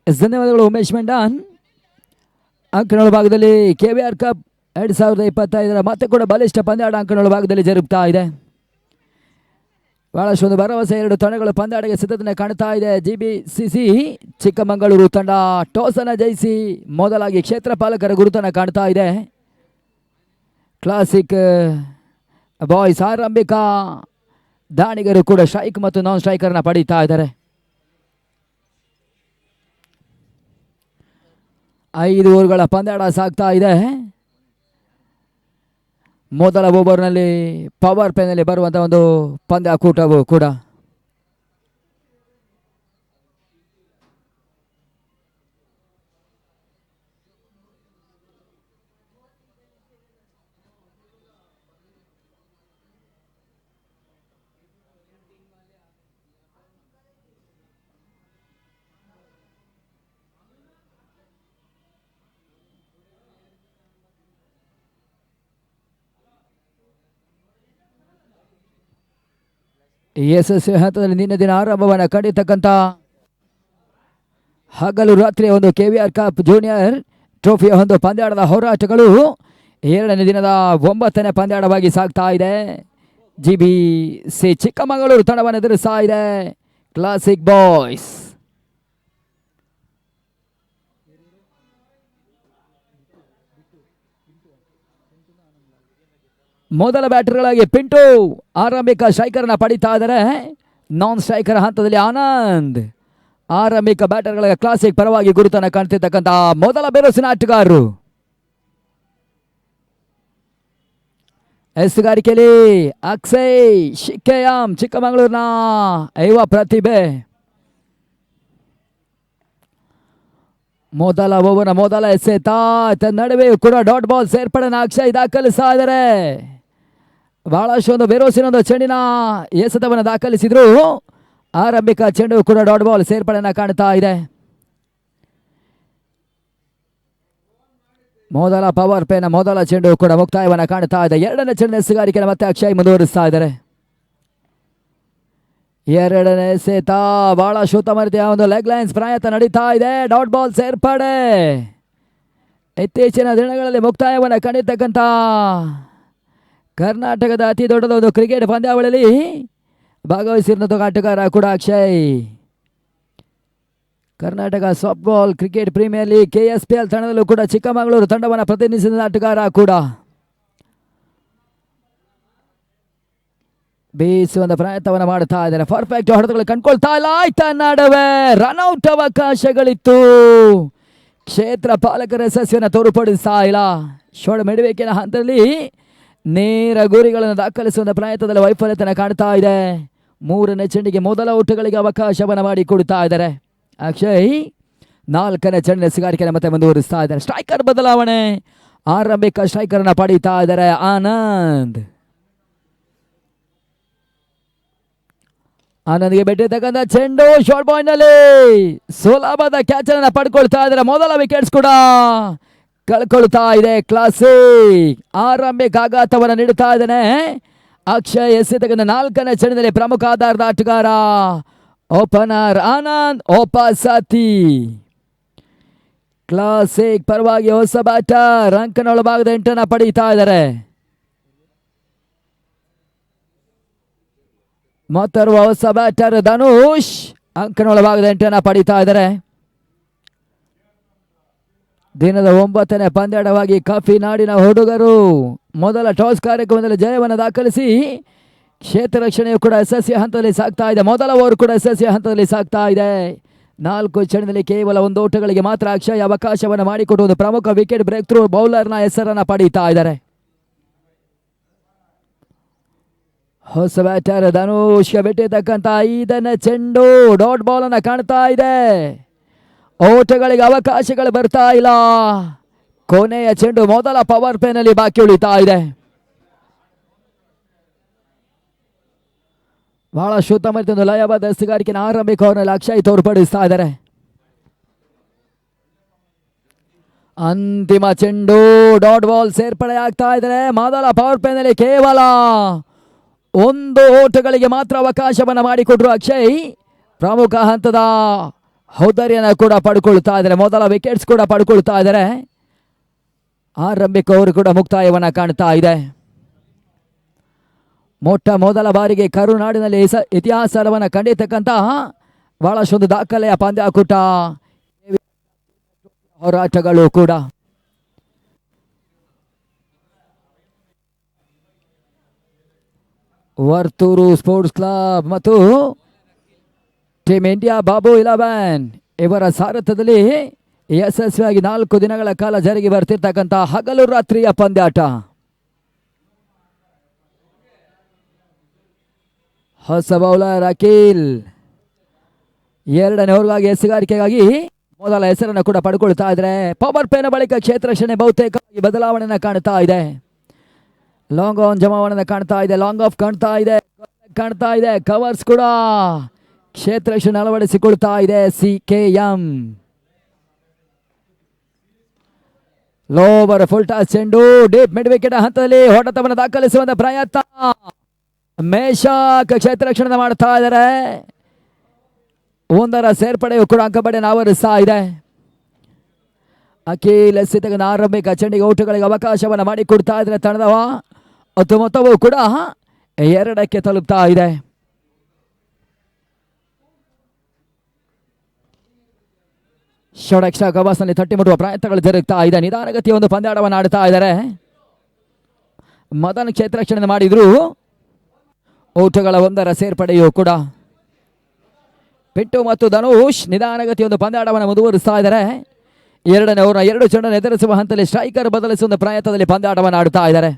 ಧನ್ಯವಾದಗಳು ಉಮೇಶ್ ಮೆಂಡಾನ್. ಅಂಕಣಗಳ ಭಾಗದಲ್ಲಿ KVR ಕಪ್ 2025 ಮತ್ತೆ ಕೂಡ ಬಲಿಷ್ಠ ಪಂದ್ಯಾಟ ಅಂಕಣಗಳ ಭಾಗದಲ್ಲಿ ಜರುಗ್ತಾ ಇದೆ. ಬಹಳಷ್ಟು ಒಂದು ಭರವಸೆ ಎರಡು ತಂಡಗಳು ಪಂದ್ಯಾಟಕ್ಕೆ ಸಿದ್ಧತೆ ಕಾಣ್ತಾ ಇದೆ. GBCC ಚಿಕ್ಕಮಗಳೂರು ತಂಡ ಟಾಸ್ ಅನ್ನು ಜಯಿಸಿ ಮೊದಲಾಗಿ ಕ್ಷೇತ್ರ ಪಾಲಕರ ಗುರುತನ್ನು ಕಾಣ್ತಾ ಇದೆ. ಕ್ಲಾಸಿಕ್ ಬಾಯ್ಸ್ ಆರಂಭಿಕ ದಾಣಿಗರು ಕೂಡ ಸ್ಟ್ರೈಕ್ ಮತ್ತು ನಾನ್ ಸ್ಟ್ರೈಕರ್ನ ಪಡೀತಾ ಇದ್ದಾರೆ. 5 ಓವರ್ಗಳ ಪಂದ್ಯಾಟ ಸಾಗ್ತಾ ಇದೆ. ಮೊದಲ ಓವರ್ನಲ್ಲಿ ಪವರ್ ಪ್ಲೇನಲ್ಲಿ ಬರುವಂಥ ಒಂದು ಪಂದ್ಯಾಕೂಟವು ಕೂಡ ಯಶಸ್ವಿ ಹಂತದಲ್ಲಿ ನಿನ್ನೆ ದಿನ ಆರಂಭವನ್ನು ಕಂಡಿರ್ತಕ್ಕಂಥ ಹಗಲು ರಾತ್ರಿ ಒಂದು KVR ಕಪ್ ಜೂನಿಯರ್ ಟ್ರೋಫಿಯ ಒಂದು ಪಂದ್ಯಾಟದ ಹೋರಾಟಗಳು ಎರಡನೇ ದಿನದ 9ನೇ ಪಂದ್ಯಾಟವಾಗಿ ಸಾಗ್ತಾ ಇದೆ. GBC ಚಿಕ್ಕಮಗಳೂರು ತಂಡವನ್ನು ಎದುರಿಸ್ತಾ ಇದೆ ಕ್ಲಾಸಿಕ್ ಬಾಯ್ಸ್. ಮೊದಲ ಬ್ಯಾಟರ್ಗಳಾಗಿ ಪಿಂಟು ಆರಂಭಿಕ ಸ್ಟ್ರೈಕರ್ನ ಪಡಿತಾ ಇದ್ದಾರೆ. ನಾನ್ ಸ್ಟ್ರೈಕರ್ ಹಂತದಲ್ಲಿ ಆನಂದ್ ಆರಂಭಿಕ ಬ್ಯಾಟರ್ಗಳ ಕ್ಲಾಸಿಕ್ ಪರವಾಗಿ ಗುರುತನ್ನು ಕಾಣ್ತಿರ್ತಕ್ಕಂಥ ಮೊದಲ ಬಿರುಸಿನ ಆಟಗಾರರು. ಎಸ್ತುಗಾರಿಕೆಯಲ್ಲಿ ಅಕ್ಷಯ್ ಶಿಕೆಯಂ ಚಿಕ್ಕಮಗಳೂರಿನ ಯುವ ಪ್ರತಿಭೆ. ಮೊದಲ ಓವರ್ನ ಮೊದಲ ಎಸೆತ ನಡುವೆ ಕೂಡ ಡಾಟ್ ಬಾಲ್ ಸೇರ್ಪಡೆನ ಅಕ್ಷಯ್ ದಾಖಲಿಸ್ತಾ ಇದ್ದಾರೆ. ಬಹಳಷ್ಟು ಒಂದು ಬೆರೋಸಿನ ಒಂದು ಚೆಂಡಿನ ಎಸೆತವನ್ನು ದಾಖಲಿಸಿದ್ರು. ಆರಂಭಿಕ ಚೆಂಡು ಕೂಡ ಡಾಟ್ ಬಾಲ್ ಸೇರ್ಪಡೆನ ಕಾಣ್ತಾ ಇದೆ. ಮೊದಲ ಪವರ್ ಪ್ಲೇನ ಮೊದಲ ಚೆಂಡು ಕೂಡ ಮುಕ್ತಾಯವನ್ನು ಕಾಣ್ತಾ ಇದೆ. ಎರಡನೇ ಚೆಂಡಿನ ಎಸೆಗಾರಿಕೆಯನ್ನು ಮತ್ತೆ ಅಕ್ಷಯ್ ಮುಂದುವರಿಸ್ತಾ ಇದ್ದಾರೆ. ಎರಡನೇ ಎಸೆತ ಬಹಳ ಉತ್ತಮ ರೀತಿಯ ಒಂದು ಲೆಗ್ ಲೈನ್ಸ್ ಪ್ರಯತ್ನ ನಡೀತಾ ಇದೆ. ಡಾಟ್ ಬಾಲ್ ಸೇರ್ಪಡೆ ಇತ್ತೀಚಿನ ದಿನಗಳಲ್ಲಿ ಮುಕ್ತಾಯವನ್ನು ಕಂಡಿರ್ತಕ್ಕಂಥ ಕರ್ನಾಟಕದ ಅತಿ ದೊಡ್ಡದ ಒಂದು ಕ್ರಿಕೆಟ್ ಪಂದ್ಯಾವಳಿಯಲ್ಲಿ ಭಾಗವಹಿಸಿರುವಂಥ ಆಟಗಾರ ಕೂಡ Akshay. Karnataka soft ball cricket premier league KSPL ತಂಡದಲ್ಲೂ ಕೂಡ ಚಿಕ್ಕಮಗಳೂರು ತಂಡವನ್ನು ಪ್ರತಿನಿಧಿಸಿದ ಆಟಗಾರ ಕೂಡ. ಬೀಸುವಂತ ಪ್ರಯತ್ನವನ್ನು ಮಾಡ್ತಾ ಇದ್ದಾರೆ. ಪರ್ಫೆಕ್ಟ್ ಹೊಡೆತಗಳು ಕಂಡುಕೊಳ್ತಾ ಇಲ್ಲ. ಆಯ್ತಾ ನಡುವೆ ರನ್ಔಟ್ ಅವಕಾಶಗಳಿತ್ತು. ಕ್ಷೇತ್ರ ಪಾಲಕರ ಯಶಸ್ವಿಯನ್ನು ತೋರ್ಪಡಿಸ್ತಾ ಇಲ್ಲ. ಶೋಡ್ ಮೆಡುವಿಕೆಯ ಹಂತದಲ್ಲಿ ನೇರ ಗುರಿಗಳನ್ನು ದಾಖಲಿಸುವಂತ ಪ್ರಯತ್ನದಲ್ಲಿ ವೈಫಲ್ಯತೆಯನ್ನು ಕಾಣ್ತಾ ಇದೆ. ಮೂರನೇ ಚೆಂಡಿಗೆ ಮೊದಲ ಔಟ್ಗಳಿಗೆ ಅವಕಾಶವನ್ನು ಮಾಡಿ ಕೊಡ್ತಾ ಇದ್ದಾರೆ. ಅಕ್ಷಯ್ ನಾಲ್ಕನೇ ಚೆಂಡಿನ ಸಿಗಾರಿಕೆಯನ್ನು ಮತ್ತೆ ಮುಂದುವರಿಸ್ತಾ ಇದ್ದಾರೆ. ಸ್ಟ್ರೈಕರ್ ಬದಲಾವಣೆ. ಆರಂಭಿಕ ಸ್ಟ್ರೈಕರ್ನ ಪಡೀತಾ ಇದ್ದಾರೆ ಆನಂದ್ಗೆ ಬೆಟ್ಟಿರ್ತಕ್ಕಂಥ ಚೆಂಡು ಶಾರ್ಟ್ ಬಾಯ್ನ್ ನಲ್ಲಿ ಸುಲಭದ ಕ್ಯಾಚ್ ಅನ್ನ ಪಡ್ಕೊಳ್ತಾ ಇದ್ದಾರೆ. ಮೊದಲ ವಿಕೆಟ್ಸ್ ಕೂಡ ಕಳ್ಕೊಳ್ತಾ ಇದೆ. ಕ್ಲಾಸಿಕ್ ಆರಂಭಿಕ ಆಘಾತವನ್ನು ನೀಡುತ್ತಾ ಇದ್ದಾನೆ. ಅಕ್ಷಯ್ ಎಸೆತಕ್ಕಂಥ ನಾಲ್ಕನೇ ಚೆಂಡಿನಲ್ಲಿ ಪ್ರಮುಖ ಆಧಾರದ ಆಟಗಾರ ಓಪನರ್ ಆನಂದ್ ಓಪಾಸತಿ. ಕ್ಲಾಸಿಕ್ ಪರವಾಗಿ ಹೊಸ ಬ್ಯಾಟರ್ ಅಂಕನ ಒಳಭಾಗದ 8 ಪಡೀತಾ ಇದ್ದಾರೆ. ಮತ್ತೋರ್ವ ಹೊಸ ಬ್ಯಾಟರ್ ಧನುಷ್ ಅಂಕನ ಒಳಭಾಗದ 8 ಪಡೀತಾ ಇದ್ದಾರೆ. ದಿನದ 9ನೇ ಪಂದ್ಯಾಟವಾಗಿ ಕಾಫಿ ನಾಡಿನ ಹುಡುಗರು ಮೊದಲ ಟಾಸ್ ಕಾರ್ಯಕ್ರಮದಲ್ಲಿ ಜಯವನ್ನು ದಾಖಲಿಸಿ ಕ್ಷೇತ್ರ ರಕ್ಷಣೆಯು ಕೂಡ ಯಶಸ್ವಿ ಹಂತದಲ್ಲಿ ಸಾಗ್ತಾ ಇದೆ. ಮೊದಲ ಓವರ್ ಕೂಡ ಯಶಸ್ವಿ ಹಂತದಲ್ಲಿ ಸಾಗ್ತಾ ಇದೆ. 4 ಚೆಂಡಿನಲ್ಲಿ ಕೇವಲ 1 ಓಟಗಳಿಗೆ ಮಾತ್ರ ಅಕ್ಷಯ್ ಅವಕಾಶವನ್ನು ಮಾಡಿಕೊಡುವುದು ಪ್ರಮುಖ ವಿಕೆಟ್ ಬ್ರೇಕ್ ಥ್ರೂ ಬೌಲರ್ನ ಹೆಸರನ್ನು ಪಡೀತಾ ಇದ್ದಾರೆ. ಹೊಸ ಬ್ಯಾಟರ್ ಧನುಷ್ಗೆ ಬಿಟ್ಟಿರ್ತಕ್ಕಂಥ 5ನೇ ಚೆಂಡು ಡಾಟ್ ಬಾಲ್ ಅನ್ನ ಕಾಣ್ತಾ ಇದೆ. ಓಟಗಳಿಗೆ ಅವಕಾಶಗಳು ಬರ್ತಾ ಇಲ್ಲ. ಕೊನೆಯ ಚೆಂಡು ಮೊದಲ ಪವರ್ ಪ್ಲೇ ನಲ್ಲಿ ಬಾಕಿ ಉಳಿತಾ ಇದೆ. ಬಹಳಷ್ಟು ಉತ್ತಮ ಲಯಬದ್ಧ ಎಸೆಗಾರಿಕೆನ ಆರಂಭಿಕ ಓವರ್ನಲ್ಲಿ ಅಕ್ಷಯ್ ತೋರ್ಪಡಿಸ್ತಾ ಇದ್ದಾರೆ. ಅಂತಿಮ ಚೆಂಡು ಡಾಟ್ ಬಾಲ್ ಸೇರ್ಪಡೆ ಆಗ್ತಾ ಇದ್ದಾರೆ. ಮೊದಲ ಪವರ್ ಪ್ಲೇ ನಲ್ಲಿ ಕೇವಲ 1 ಓಟಗಳಿಗೆ ಮಾತ್ರ ಅವಕಾಶವನ್ನು ಮಾಡಿಕೊಟ್ರು ಅಕ್ಷಯ್. ಪ್ರಮುಖ ಹಂತದ ಹೌದರಿಯನ್ನು ಕೂಡ ಪಡ್ಕೊಳ್ತಾ ಇದ್ದಾರೆ. ಮೊದಲ ವಿಕೆಟ್ಸ್ ಕೂಡ ಪಡ್ಕೊಳ್ತಾ ಇದ್ದಾರೆ. ಆರಂಭಿಕ ಓವರ್ ಕೂಡ ಮುಕ್ತಾಯವನ್ನು ಕಾಣ್ತಾ ಇದೆ. ಮೊಟ್ಟ ಮೊದಲ ಬಾರಿಗೆ ಕರುನಾಡಿನಲ್ಲಿ ಇತಿಹಾಸವನ್ನು ಕಂಡಿರ್ತಕ್ಕಂತಹ ಬಹಳಷ್ಟೊಂದು ದಾಖಲೆಯ ಪಂದ್ಯಾಕೂಟ ಹೋರಾಟಗಳು ಕೂಡ. ವರ್ತೂರು ಸ್ಪೋರ್ಟ್ಸ್ ಕ್ಲಬ್ ಮತ್ತು ಟೀಮ್ ಇಂಡಿಯಾ ಬಾಬು 11 ಇವರ ಸಾರಥ್ಯದಲ್ಲಿ ಯಶಸ್ವಿಯಾಗಿ 4 ದಿನಗಳ ಕಾಲ ಜರುಗಿ ಬರ್ತಿರ್ತಕ್ಕಂಥ ಹಗಲು ರಾತ್ರಿಯ ಪಂದ್ಯಾಟ. ಹೊಸ ಬೌಲರ್ ಅಖಿಲ್ 2ನೇ ಓವರ್ಗಾಗಿ ಎಸೆಗಾರಿಕೆಗಾಗಿ ಮೊದಲ ಹೆಸರನ್ನು ಕೂಡ ಪಡ್ಕೊಳ್ತಾ ಇದ್ದಾರೆ. ಪವರ್ ಪ್ಲೇನ ಬಳಿಕ ಕ್ಷೇತ್ರ ರಕ್ಷಣೆ ಬಹುತೇಕ ಬದಲಾವಣೆಯನ್ನು ಕಾಣ್ತಾ ಇದೆ. ಲಾಂಗ್ ಆನ್ ಜಮಾವಣೆ ಕಾಣ್ತಾ ಇದೆ. ಲಾಂಗ್ ಆಫ್ ಕಾಣ್ತಾ ಇದೆ. ಕವರ್ಸ್ ಕೂಡ ಕ್ಷೇತ್ರ ರಕ್ಷಣೆ ಅಳವಡಿಸಿಕೊಳ್ತಾ ಇದೆ CKM. ಲೋವರ್ ಫುಲ್ ಟಾಸ್ ಚೆಂಡು ಡೀಪ್ ಮಿಡ್ ವಿಕೆಟ್ ಹಂತದಲ್ಲಿ ಹೊಡೆತವನ್ನು ದಾಖಲಿಸುವಂತ ಪ್ರಯತ್ನ. ಮೇಷಕ್ ಕ್ಷೇತ್ರ ರಕ್ಷಣೆ ಮಾಡ್ತಾ ಇದ್ದಾರೆ. 1ರ ಸೇರ್ಪಡೆಯು ಕೂಡ ಅಂಕಪಡೆಯನ್ನು ಆವರಿಸ್ತಾ ಇದೆ. ಅಖಿಲ್ ಎಸೆತಕ್ಕಂಥ ಆರಂಭಿಕ ಚೆಂಡಿಗೆ ಓಟಗಳಿಗೆ ಅವಕಾಶವನ್ನು ಮಾಡಿಕೊಡ್ತಾ ಇದ್ದಾರೆ ತಂಡದವ. ಮೊತ್ತವು ಕೂಡ 2ಕ್ಕೆ ತಲುಪ್ತಾ ಇದೆ. ಶಾರ್ಟ್ ಎಕ್ಸ್ಟ್ರಾ ಕವರ್ಸ್ನಲ್ಲಿ ತಟ್ಟಿ ಮುಟ್ಟುವ ಪ್ರಯತ್ನಗಳು ಜರುಗ್ತಾ ಇದೆ. ನಿಧಾನಗತಿಯ ಒಂದು ಪಂದ್ಯಾಟವನ್ನು ಆಡ್ತಾ ಇದ್ದಾರೆ. ಮದನ್ ಕ್ಷೇತ್ರ ರಕ್ಷಣೆ ಮಾಡಿದ್ರು. ಓಟಗಳ 1ರ ಸೇರ್ಪಡೆಯು ಕೂಡ ಪಿಂಟು ಮತ್ತು ಧನುಷ್ ನಿಧಾನಗತಿಯ ಒಂದು ಪಂದ್ಯಾಟವನ್ನು ಮುಂದುವರಿಸ್ತಾ ಇದ್ದಾರೆ. 2ನೇ ಓವರ್ನ 2 ಚೆಂಡನ್ನು ಎದುರಿಸುವ ಹಂತದಲ್ಲಿ ಸ್ಟ್ರೈಕರ್ ಬದಲಿಸುವ ಪ್ರಯತ್ನದಲ್ಲಿ ಪಂದ್ಯಾಟವನ್ನು ಆಡ್ತಾ ಇದ್ದಾರೆ.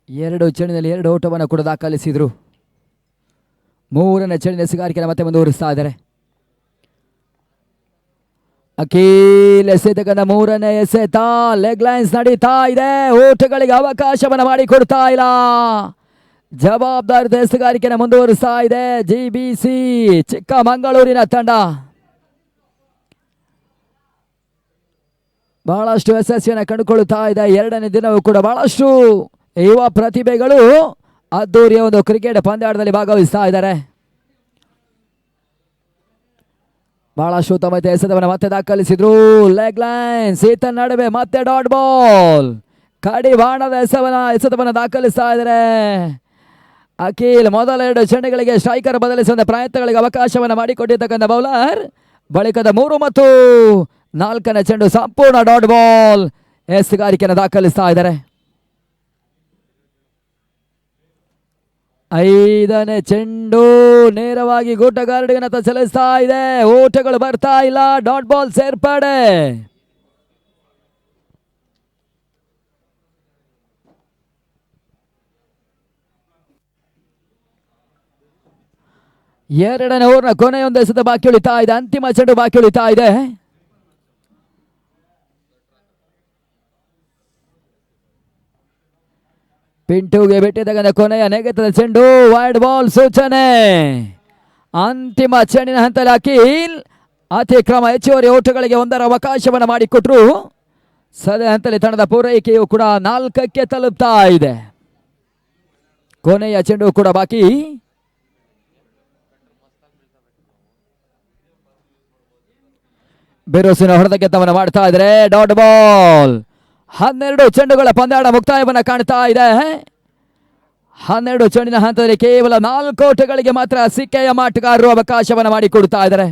ಎರಡು ಚೆಂಡಿನಲ್ಲಿ 2 ಓಟವನ್ನು ಕೂಡ ದಾಖಲಿಸಿದ್ರು. 3ನೇ ಚೆಂಡಿನ ಎಸೆಗಾರಿಕೆಯನ್ನು ಮತ್ತೆ ಮುಂದುವರಿಸ್ತಾ ಇದ್ದಾರೆ. ಅಖಿಲ್ ಎಸೆತಕ್ಕಂಥ 3ನೇ ಎಸೆತ ಲೆಗ್ ಲೈನ್ಸ್ ನಡೀತಾ ಇದೆ. ಓಟಗಳಿಗೆ ಅವಕಾಶವನ್ನು ಮಾಡಿಕೊಡ್ತಾ ಇಲ್ಲ. ಜವಾಬ್ದಾರಿ ಎಸೆಗಾರಿಕೆಯನ್ನು ಮುಂದುವರಿಸ್ತಾ ಇದೆ GBC ಚಿಕ್ಕಮಗಳೂರಿನ ತಂಡ. ಬಹಳಷ್ಟು ಯಶಸ್ವಿಯನ್ನು ಕಂಡುಕೊಳ್ಳುತ್ತಾ ಇದೆ. 2ನೇ ದಿನವೂ ಕೂಡ ಬಹಳಷ್ಟು ಯುವ ಪ್ರತಿಭೆಗಳು ಅದ್ದೂರಿಯ ಒಂದು ಕ್ರಿಕೆಟ್ ಪಂದ್ಯಾಟದಲ್ಲಿ ಭಾಗವಹಿಸ್ತಾ ಇದ್ದಾರೆ. ಬಹಳಷ್ಟು ಉತ್ತಮ ಎಸೆತವನ್ನು ಮತ್ತೆ ದಾಖಲಿಸಿದ್ರು. ಲೆಗ್ ಲೈನ್ ಸೀತ ನಡುವೆ ಮತ್ತೆ ಡಾಟ್ ಬಾಲ್ ಕಡಿವಾಣದ ಎಸೆತವನ್ನು ದಾಖಲಿಸ್ತಾ ಇದ್ದಾರೆ. ಅಖಿಲ್ ಮೊದಲ 2 ಚೆಂಡುಗಳಿಗೆ ಸ್ಟ್ರೈಕರ್ ಬದಲಿಸುವ ಪ್ರಯತ್ನಗಳಿಗೆ ಅವಕಾಶವನ್ನು ಮಾಡಿಕೊಟ್ಟಿರ್ತಕ್ಕಂಥ ಬೌಲರ್. ಬಳಿಕದ 3 ಮತ್ತು 4ನೇ ಚೆಂಡು ಸಂಪೂರ್ಣ ಡಾಟ್ ಬಾಲ್ ಎಸ್ತುಗಾರಿಕೆಯನ್ನು ದಾಖಲಿಸ್ತಾ ಇದ್ದಾರೆ. 5ನೇ ಚೆಂಡು ನೇರವಾಗಿ ಗೂಟಗಾರಡಿಗನತ್ತ ಚಲಿಸ್ತಾ ಇದೆ. ಓಟಗಳು ಬರ್ತಾ ಇಲ್ಲ. ಡಾಟ್ ಬಾಲ್ ಸೇರ್ಪಡೆ. ಎರಡನೇ ಓವರ್ನ ಕೊನೆಯೊಂದು ಎಸೆತ ಬಾಕಿ ಉಳಿತಾ ಇದೆ. ಅಂತಿಮ ಚೆಂಡು ಬಾಕಿ ಉಳಿತಾ ಇದೆ. ಪಿಂಟುಗೆ ಬಿಟ್ಟಿದ್ದಾಗ ಕೊನೆಯ ನೆಗೆತದ ಚೆಂಡು ವೈಡ್ ಬಾಲ್ ಸೂಚನೆ. ಅಂತಿಮ ಚೆಂಡಿನ ಹಂತದಲ್ಲಿ ಅಖಿಲ್ ಅತಿಕ್ರಮ ಹೆಚ್ಚುವರಿ ಓಟಗಳಿಗೆ 1ರ ಅವಕಾಶವನ್ನು ಮಾಡಿಕೊಟ್ರು. ಸದ್ಯ ಹಂತದಲ್ಲಿ ತಂಡದ ಪೂರೈಕೆಯು ಕೂಡ 4ಕ್ಕೆ ತಲುಪ್ತಾ ಇದೆ. ಕೊನೆಯ ಚೆಂಡು ಕೂಡ ಬಾಕಿ. ಬಿರುಸಿನ ಹೊಡೆದ ಗೆದ್ದವನ್ನು ಮಾಡ್ತಾ ಇದ್ದಾರೆ. Dot ball. 12 ಚೆಂಡುಗಳ ಪಂದ್ಯಾಟ ಮುಕ್ತಾಯವನ್ನು ಕಾಣ್ತಾ ಇದೆ. 12 ಚೆಂಡಿನ ಹಂತದಲ್ಲಿ ಕೇವಲ 4 ಓಟಗಳಿಗೆ ಮಾತ್ರ ಸಿಕ್ಕೆಯ ಮಾಟಗಾರರು ಅವಕಾಶವನ್ನು ಮಾಡಿಕೊಡ್ತಾ ಇದ್ದಾರೆ.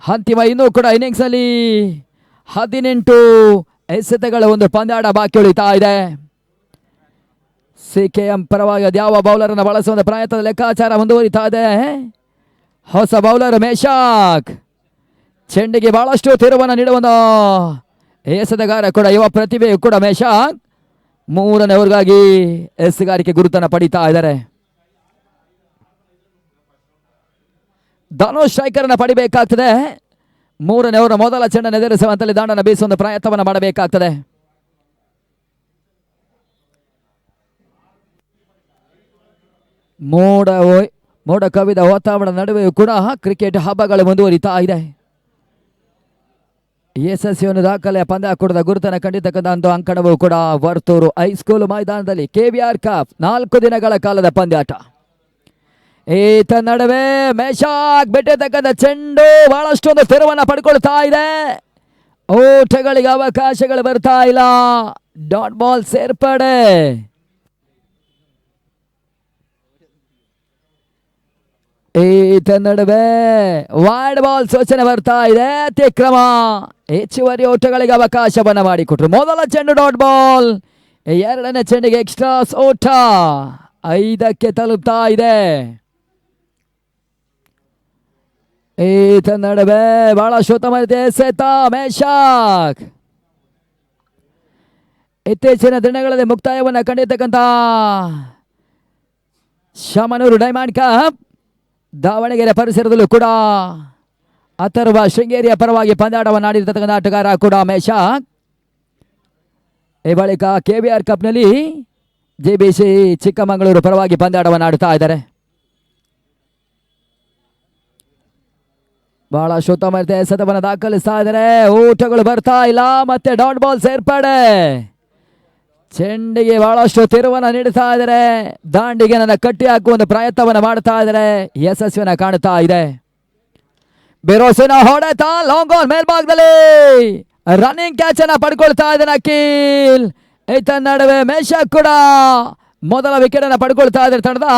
ಅಂತಿಮ ಇನ್ನೂ ಕೂಡ ಇನ್ನಿಂಗ್ಸ್ ನಲ್ಲಿ 18 ಎಸೆತಗಳ ಒಂದು ಪಂದ್ಯಾಟ ಬಾಕಿ ಉಳಿತಾ ಇದೆ. ಸಿಕೆಎಂ ಪರವಾಗಿ ಯಾವ ಬೌಲರ್ ಅನ್ನು ಬಳಸುವ ಪ್ರಯತ್ನದ ಲೆಕ್ಕಾಚಾರ ಮುಂದುವರಿತಾ ಇದೆ. ಹೊಸ ಬೌಲರ್ ಮೇಶಾಕ್ ಚೆಂಡಿಗೆ ಬಹಳಷ್ಟು ತಿರುವನ್ನು ನೀಡುವ ಎಸೆತಗಾರ ಕೂಡ ಯುವ ಪ್ರತಿಭೆ ಕೂಡ ಮೇಶಾಕ್ 3ನೇ ಓವರ್ಗಾಗಿ ಎಸೆಗಾರಿಕೆ ಗುರುತನ್ನು ಪಡಿತಾ ಇದ್ದಾರೆ. ಧನುಷ್ ಸ್ಟ್ರೈಕರ್ ಅನ್ನು ಪಡಿಬೇಕಾಗ್ತದೆ. 3ನೇ ಓವರ್ ಮೊದಲ ಚೆಂಡನ್ನು ಎದುರಿಸುವಂತಲ್ಲಿ ದಾಂಡನ್ನು ಬೀಸುವ ಪ್ರಯತ್ನವನ್ನು ಮಾಡಬೇಕಾಗ್ತದೆ. ಮೋಡ ಕವಿದ ವಾತಾವರಣದ ನಡುವೆಯೂ ಕೂಡ ಕ್ರಿಕೆಟ್ ಹಬ್ಬಗಳು ಮುಂದುವರಿತಾ ಇದೆ. ಯಶಸ್ವಿಯನ್ನು ದಾಖಲೆ ಪಂದ್ಯಾಕೂಟದ ಗುರುತನ್ನು ಕಂಡಿರ್ತಕ್ಕಂಥ ಅಂಕಣವು ಕೂಡ ವರ್ತೂರು ಹೈಸ್ಕೂಲ್ ಮೈದಾನದಲ್ಲಿ KBR ಕಪ್ 4 ದಿನಗಳ ಕಾಲದ ಪಂದ್ಯಾಟ. ಈತ ನಡುವೆ ಮೇಶಾಕ್ ಬಿಟ್ಟಿರ್ತಕ್ಕಂಥ ಚೆಂಡು ಬಹಳಷ್ಟೊಂದು ತಿರುವನ್ನು ಪಡ್ಕೊಳ್ತಾ ಇದೆ. ಓಟಗಳಿಗೆ ಅವಕಾಶಗಳು ಬರ್ತಾ ಇಲ್ಲ. ಡಾಟ್ ಬಾಲ್ ಸೇರ್ಪಡೆ. ಈತ ನಡುವೆ ವೈಡ್ ಬಾಲ್ ಸೂಚನೆ ಬರ್ತಾ ಇದೆ. ಅತಿಕ್ರಮ ಹೆಚ್ಚುವರಿ ಓಟಗಳಿಗೆ ಅವಕಾಶವನ್ನು ಮಾಡಿಕೊಟ್ರು. ಮೊದಲ ಚೆಂಡು ಡಾಟ್ ಬಾಲ್. 2ನೇ ಚೆಂಡಿಗೆ ಎಕ್ಸ್ಟ್ರಾಸ್ ಓಟ 5ಕ್ಕೆ ತಲುಪ್ತಾ ಇದೆ. ಈತ ನಡುವೆ ಬಹಳ ಉತ್ತಮ ಎಸೆತ ಮೇಶಾಕ್. ಇತ್ತೀಚಿನ ದಿನಗಳಲ್ಲಿ ಮುಕ್ತಾಯವನ್ನು ಕಂಡಿರ್ತಕ್ಕಂಥ ಶಾಮನೂರು ಡೈಮಂಡ್ ಕಪ್ ದಾವಣಗೆರೆ ಪರಿಸರದಲ್ಲೂ ಕೂಡ ಅಥರ್ವ ಶೃಂಗೇರಿಯ ಪರವಾಗಿ ಪಂದ್ಯಾಟವನ್ನು ಆಡಿರ್ತಕ್ಕಂಥ ಆಟಗಾರ ಕೂಡ ಮೇಶಾಕ್. ಈ ಬಳಿಕ KBR ಕಪ್ನಲ್ಲಿ JBC ಚಿಕ್ಕಮಗಳೂರು ಪರವಾಗಿ ಪಂದ್ಯಾಟವನ್ನು ಆಡುತ್ತಾ ಇದ್ದಾರೆ. ಬಹಳ ಉತ್ತಮ ಎಸೆತವನ್ನು ದಾಖಲಿಸ್ತಾ ಇದ್ದಾರೆ. ಓಟಗಳು ಬರ್ತಾ ಇಲ್ಲ. ಮತ್ತೆ ಡಾಟ್ ಬಾಲ್ ಸೇರ್ಪಡೆ. ಚೆಂಡಿಗೆ ಬಹಳಷ್ಟು ತಿರುವನ್ನು ನೀಡುತ್ತಾ ಇದ್ದಾರೆ. ದಾಂಡಿಗೆ ನನ್ನ ಕಟ್ಟಿ ಹಾಕುವ ಒಂದು ಪ್ರಯತ್ನವನ್ನು ಮಾಡ್ತಾ ಇದ್ದಾರೆ. ಯಶಸ್ವಿಯನ್ನು ಕಾಣುತ್ತಾ ಇದೆ. ಬಿರೋಸಿನ ಹೊಡೆತ ಲಾಂಗ್ ಆನ್ ಮೇಲ್ಭಾಗದಲ್ಲಿ ರನ್ನಿಂಗ್ ಕ್ಯಾಚ್ ಅನ್ನ ಪಡ್ಕೊಳ್ತಾ ಇದ್ದಾನೆ ಅಖಿಲ್. ಈತ ನಡುವೆ ಮೇಶಾಕ್ ಕೂಡ ಮೊದಲ ವಿಕೆಟ್ ಅನ್ನು ಪಡ್ಕೊಳ್ತಾ ಇದ್ದಾರೆ. ತಂಡದ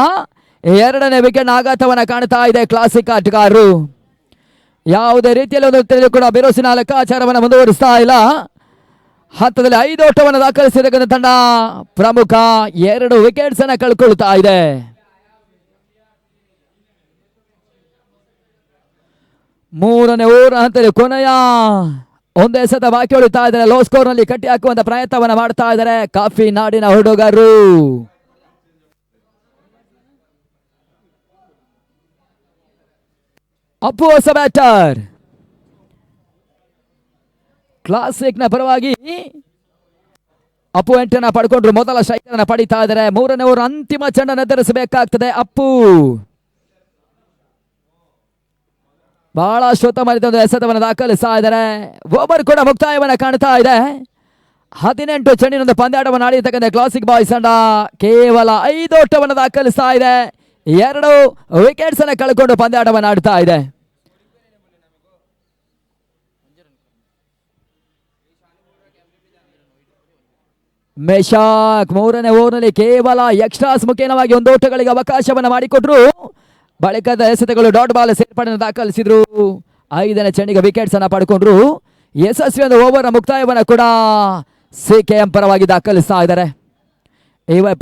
2ನೇ ವಿಕೆಟ್ ಆಘಾತವನ್ನು ಕಾಣ್ತಾ ಇದೆ ಕ್ಲಾಸಿಕ್ ಆಟಗಾರರು. ಯಾವುದೇ ರೀತಿಯಲ್ಲಿ ಒಂದು ಕೂಡ ಬಿರೋಸಿನ ಲೆಕ್ಕಾಚಾರವನ್ನು ಮುಂದುವರಿಸ್ತಾ ಇಲ್ಲ. ಹಂತದಲ್ಲಿ 5 ಓಟವನ್ನು ದಾಖಲಿಸಿರ್ತಕ್ಕಂಥ ತಂಡ ಪ್ರಮುಖ 2 ವಿಕೆಟ್ಸ್ ಅನ್ನು ಕಳ್ಕೊಳ್ತಾ ಇದೆ. ಮೂರನೇ ಓವರ್ ಹಂತದಲ್ಲಿ ಕೊನೆಯ ಒಂದು ಎಸೆತ ಬಾಕಿ ಉಳಿತಾ ಇದ್ದಾರೆ. ಲೋ ಸ್ಕೋರ್ ನಲ್ಲಿ ಕಟ್ಟಿ ಹಾಕುವಂತ ಪ್ರಯತ್ನವನ್ನು ಮಾಡ್ತಾ ಇದ್ದಾರೆ ಕಾಫಿ ನಾಡಿನ ಹುಡುಗರು. ಅಪ್ಪು ಹೊಸ ಬ್ಯಾಟರ್. ಕ್ಲಾಸಿಕ್ ನ ಪರವಾಗಿ ಅಪ್ಪು ಎಂಟನ್ನ ಪಡ್ಕೊಂಡ್ರು. ಮೊದಲ ಸ್ಟ್ರೈಕರ್ ಅನ್ನ ಪಡಿತಾ ಇದ್ದಾರೆ. 3ನೇ ಓವರ್ ಅಂತಿಮ ಚೆಂಡನ್ನು ಎದುರಿಸಬೇಕಾಗ್ತದೆ ಅಪ್ಪು. ಬಹಳ ಉತ್ತಮ ಒಂದು ಎಸೆತವನ್ನು ದಾಖಲಿಸ್ತಾ ಇದ್ದಾರೆ. ಓವರ್ ಕೂಡ ಮುಕ್ತಾಯವನ್ನು ಕಾಣ್ತಾ ಇದೆ. 18 ಚೆಂಡಿನೊಂದು ಪಂದ್ಯಾಟವನ್ನು ಆಡಿರ್ತಕ್ಕಂಥ ಕ್ಲಾಸಿಕ್ ಬಾಯ್ಸ್ ತಂಡ ಕೇವಲ 5 ಓಟವನ್ನು ದಾಖಲಿಸ್ತಾ ಇದೆ. 2 ವಿಕೆಟ್ಸ್ ಅನ್ನು ಕಳ್ಕೊಂಡು ಪಂದ್ಯಾಟವನ್ನು ಆಡ್ತಾ ಇದೆ. ಮೇಶಾಕ್ ಮೂರನೇ ಓವರ್ನಲ್ಲಿ ಕೇವಲ ಎಕ್ಸ್ಟ್ರಾಸ್ ಮುಖೇನವಾಗಿ ಒಂದು ಓಟಗಳಿಗೆ ಅವಕಾಶವನ್ನು ಮಾಡಿಕೊಟ್ರು. ಬಳಿಕದ ಎಸೆತಗಳು ಡಾಟ್ ಬಾಲ್ ಸೇರ್ಪಡೆಯನ್ನು ದಾಖಲಿಸಿದ್ರು. 5ನೇ ಚೆಂಡಿಗೆ ವಿಕೆಟ್ಸ್ ಅನ್ನ ಪಡ್ಕೊಂಡ್ರು. ಯಶಸ್ವಿ ಒಂದು ಓವರ್ ಮುಕ್ತಾಯವನ್ನು ಕೂಡ ಸಿಕೆಎಂ ಪರವಾಗಿ ದಾಖಲಿಸ್ತಾ ಇದ್ದಾರೆ.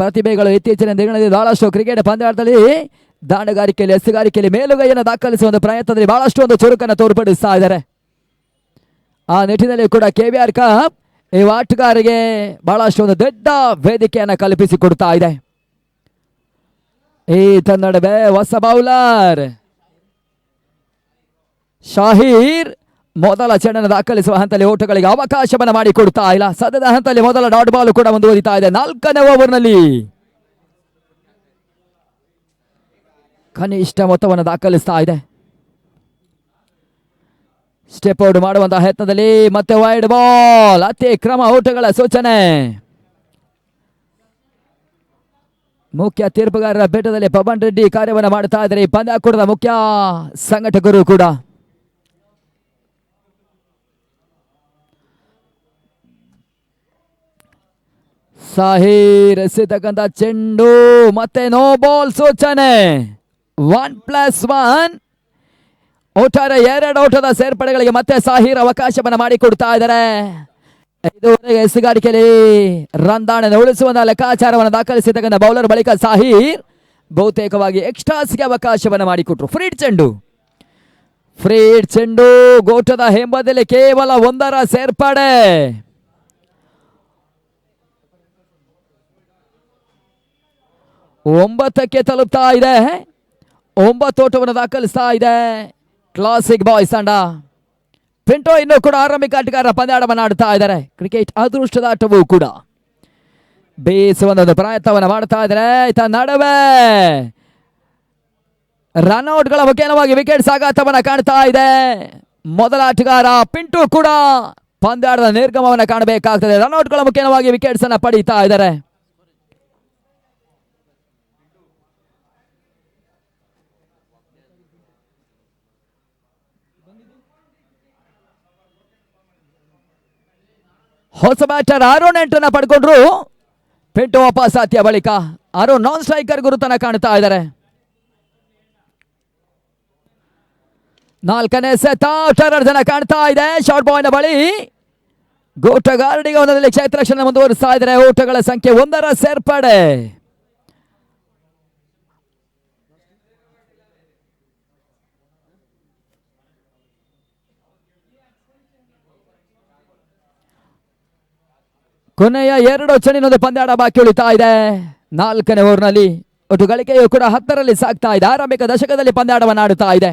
ಪ್ರತಿಭೆಗಳು ಇತ್ತೀಚಿನ ದಿನಗಳಲ್ಲಿ ಬಹಳಷ್ಟು ಕ್ರಿಕೆಟ್ ಪಂದ್ಯಾಟದಲ್ಲಿ ದಾಂಡಗಾರಿಕೆಯಲ್ಲಿ ಎಸೆಗಾರಿಕೆಯಲ್ಲಿ ಮೇಲುಗೈಯನ್ನು ದಾಖಲಿಸುವ ಒಂದು ಪ್ರಯತ್ನದಲ್ಲಿ ಬಹಳಷ್ಟು ಒಂದು ಚುರುಕನ್ನು ತೋರ್ಪಡಿಸ್ತಾ ಇದ್ದಾರೆ. ಆ ನಿಟ್ಟಿನಲ್ಲಿ ಕೂಡ KVR ಕಪ್ ಈ ಆಟಗಾರರಿಗೆ ಬಹಳಷ್ಟು ಒಂದು ದೊಡ್ಡ ವೇದಿಕೆಯನ್ನು ಕಲ್ಪಿಸಿಕೊಡ್ತಾ ಇದೆ. ಈ ನಡುವೆ ಹೊಸ ಬೌಲರ್ ಶಾಹೀರ್ ಮೊದಲ ಚೆಂಡನ್ನು ದಾಖಲಿಸುವ ಹಂತದಲ್ಲಿ ಓಟಗಳಿಗೆ ಅವಕಾಶವನ್ನು ಮಾಡಿಕೊಡ್ತಾ ಇಲ್ಲ. ಸದ್ಯದ ಹಂತದಲ್ಲಿ ಮೊದಲ ಡಾಟ್ ಬಾಲ್ ಕೂಡ ಮುಂದುವರಿತಾ ಇದೆ. 4ನೇ ಓವರ್ನಲ್ಲಿ ಕನಿಷ್ಠ ಮೊತ್ತವನ್ನು ದಾಖಲಿಸ್ತಾ ಇದೆ. ಸ್ಟೆಪ್ ಔಟ್ ಮಾಡುವಂತಹ ಯತ್ನದಲ್ಲಿ ಮತ್ತೆ ವೈಡ್ ಬಾಲ್, ಅತಿಕ್ರಮ ಓಟಗಳ ಸೂಚನೆ. ಮುಖ್ಯ ತೀರ್ಪುಗಾರರ ಬೆಟ್ಟದಲ್ಲಿ ಪವನ್ ರೆಡ್ಡಿ ಕಾರ್ಯವನ್ನು ಮಾಡುತ್ತಾ ಇದ್ದಾರೆ. ಈ ಪಂದ್ಯಾಕೂಟದ ಮುಖ್ಯ ಸಂಘಟಕರು ಕೂಡ. ಸಾಹೀರ್ ಎಸೆತಕ್ಕಂಥ ಚೆಂಡು ಮತ್ತೆ ನೋ ಬಾಲ್ ಸೂಚನೆ. 1+1 ಒಟ್ಟಾರೆ 2 ಓಟದ ಸೇರ್ಪಡೆಗಳಿಗೆ ಮತ್ತೆ ಸಾಹೀರ್ ಅವಕಾಶವನ್ನು ಮಾಡಿಕೊಡ್ತಾ ಇದ್ದಾರೆ. ಇದುವರೆಗೆ ಎಸೆಗಾರಿಕೆಯಲ್ಲಿ ರಂದಾಣೆ ಉಳಿಸುವಂತಹ ಲೆಕ್ಕಾಚಾರವನ್ನು ದಾಖಲಿಸಿರ್ತಕ್ಕಂಥ ಬೌಲರ್ ಬಳಿಕ ಸಾಹೀರ್ ಬಹುತೇಕವಾಗಿ ಎಕ್ಸ್ಟ್ರಾಸ್ಗೆ ಅವಕಾಶವನ್ನು ಮಾಡಿಕೊಟ್ರು. ಫ್ರೀಡ್ ಚೆಂಡು ಗೋಟದ ಹಿಂಬದಿಯಲ್ಲಿ ಕೇವಲ 1ರ ಸೇರ್ಪಡೆ. ಒಂಬತ್ತಕ್ಕೆ ತಲುಪ್ತಾ ಇದೆ. 9 ಓಟವನ್ನು ದಾಖಲಿಸ್ತಾ ಇದೆ ಕ್ಲಾಸಿಕ್ ಬಾಯ್ಸ್ ತಂಡ. ಪಿಂಟೋ ಇನ್ನೂ ಕೂಡ ಆರಂಭಿಕ ಆಟಗಾರರ ಪಂದ್ಯಾಟವನ್ನು ಆಡ್ತಾ ಇದ್ದಾರೆ. ಕ್ರಿಕೆಟ್ ಅದೃಷ್ಟದ ಆಟವೂ ಕೂಡ ಬೇಯಿಸುವ ಪ್ರಯತ್ನವನ್ನು ಮಾಡ್ತಾ ಇದ್ದಾರೆ. ನಡುವೆ ರನ್ಔಟ್ಗಳ ಮುಖೇನವಾಗಿ ವಿಕೆಟ್ ಸಾಗಾಟವನ್ನು ಕಾಣ್ತಾ ಇದೆ. ಮೊದಲ ಆಟಗಾರ ಪಿಂಟು ಕೂಡ ಪಂದ್ಯಾಟದ ನಿರ್ಗಮವನ್ನು ಕಾಣಬೇಕಾಗ್ತದೆ. ರನ್ಔಟ್ಗಳ ಮುಖೇನವಾಗಿ ವಿಕೆಟ್ಸ್ ಅನ್ನು ಪಡೀತಾ ಇದ್ದಾರೆ. ಹೊಸ ಬ್ಯಾಟರ್ ಅರುಣ್ ಎಂಟನ್ನು ಪಡ್ಕೊಂಡ್ರು. ಪಿಂಟು ಅಪಸಾಧ್ಯ ಬಳಿಕ ಅರುಣ್ ನಾನ್ ಸ್ಟ್ರೈಕರ್ ಗುರುತನ್ನ ಕಾಣ್ತಾ ಇದ್ದಾರೆ. 4ನೇ ಸೆಟ್ ಜನ ಕಾಣ್ತಾ ಇದೆ. ಶಾರ್ಟ್ ಬಾಯ್ನ ಬಳಿ ಗೋಟಗಾರಡಿಗೆ ಒಂದರಲ್ಲಿ ಕ್ಷೇತ್ರಕ್ಷಣ ಮುಂದುವರಿಸ್ತಾ ಇದ್ದಾರೆ. ಓಟಗಳ ಸಂಖ್ಯೆ 1ರ ಸೇರ್ಪಡೆ. ಕೊನೆಯ 2 ಚೆಂಡಿನೊಂದು ಪಂದ್ಯಾಟ ಬಾಕಿ ಉಳಿತಾ ಇದೆ. 4ನೇ ಓವರ್ನಲ್ಲಿ ಒಟ್ಟು ಗಳಿಕೆಯು ಕೂಡ 10ರಲ್ಲಿ ಸಾಗ್ತಾ ಇದೆ. ಆರಂಭಿಕ ದಶಕದಲ್ಲಿ ಪಂದ್ಯಾಟವನ್ನು ಆಡುತ್ತಾ ಇದೆ.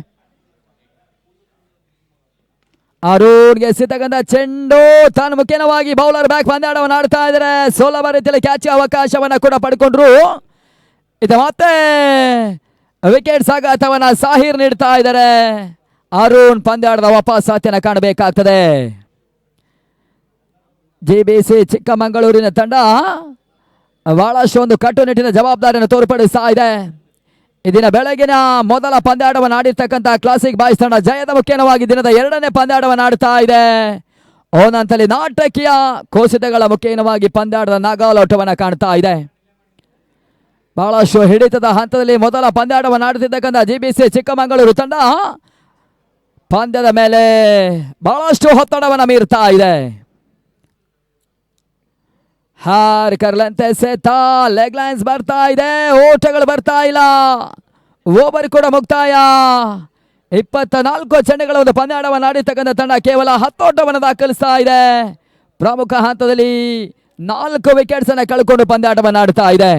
ಅರುಣ್ಗೆ ಸಿದ್ಧಗಂಧ ಚೆಂಡು ತಾನು ಮುಖ್ಯವಾಗಿ ಬೌಲರ್ ಬ್ಯಾಕ್ ಪಂದ್ಯಾಟವನ್ನು ಆಡ್ತಾ ಇದ್ದಾರೆ. ಸುಲಭ ರೀತಿಯಲ್ಲಿ ಕ್ಯಾಚ್ ಅವಕಾಶವನ್ನು ಕೂಡ ಪಡ್ಕೊಂಡ್ರು. ಇದು ಮತ್ತೆ ವಿಕೆಟ್ ಸಾಗಾಟವನ್ನು ಸಾಹೀರ್ ನೀಡ್ತಾ ಇದ್ದಾರೆ. ಅರುಣ್ ಪಂದ್ಯಾಟದ ವಾಪಸ್ ಸಾಧ್ಯನ ಕಾಣಬೇಕಾಗ್ತದೆ. JBC ಚಿಕ್ಕಮಗಳೂರಿನ ತಂಡ ಬಹಳಷ್ಟು ಒಂದು ಕಟ್ಟುನಿಟ್ಟಿನ ಜವಾಬ್ದಾರಿಯನ್ನು ತೋರ್ಪಡಿಸ್ತಾ ಇದೆ. ದಿನ ಬೆಳಗಿನ ಮೊದಲ ಪಂದ್ಯಾಟವನ್ನು ಆಡಿರ್ತಕ್ಕಂಥ ಕ್ಲಾಸಿಕ್ ಬಾಯ್ಸ್ ತಂಡ ಜಯದ ಮುಖ್ಯವಾಗಿ ದಿನದ 2ನೇ ಪಂದ್ಯಾಟವನ್ನು ಆಡ್ತಾ ಇದೆ. ಓನಂತಲ್ಲಿ ನಾಟಕೀಯ ಕೋಸಿತಗಳ ಮುಖ್ಯವಾಗಿ ಪಂದ್ಯಾಟದ ನಾಗಾಲೋಟವನ್ನು ಕಾಣ್ತಾ ಇದೆ. ಬಹಳಷ್ಟು ಹಿಡಿತದ ಹಂತದಲ್ಲಿ ಮೊದಲ ಪಂದ್ಯಾಟವನ್ನು ಆಡುತ್ತಿದ್ದಕ್ಕಂಥ JBC ಚಿಕ್ಕಮಗಳೂರು ತಂಡ ಪಂದ್ಯದ ಮೇಲೆ ಬಹಳಷ್ಟು ಒತ್ತಡವನ್ನು ಮೀರ್ತಾ ಇದೆ. ಹಾರ್ಕರ್ಲಂತೆ ಸೆತ ಲೆಗ್ ಲೈನ್ಸ್ ಬರ್ತಾ ಇದೆ. ಓಟಗಳು ಬರ್ತಾ ಇಲ್ಲ. ಓವರ್ ಕೂಡ ಮುಕ್ತಾಯ. 24 ಚೆಂಡುಗಳ ಒಂದು ಪಂದ್ಯಾಟವನ್ನು ಆಡಿರ್ತಕ್ಕಂಥ ತಂಡ ಕೇವಲ 10 ಓಟವನ್ನು ದಾಖಲಿಸ್ತಾ ಇದೆ. ಪ್ರಮುಖ ಹಂತದಲ್ಲಿ 4 ವಿಕೆಟ್ಸ್ ಅನ್ನು ಕಳ್ಕೊಂಡು ಪಂದ್ಯಾಟವನ್ನು ಆಡ್ತಾ ಇದೆ.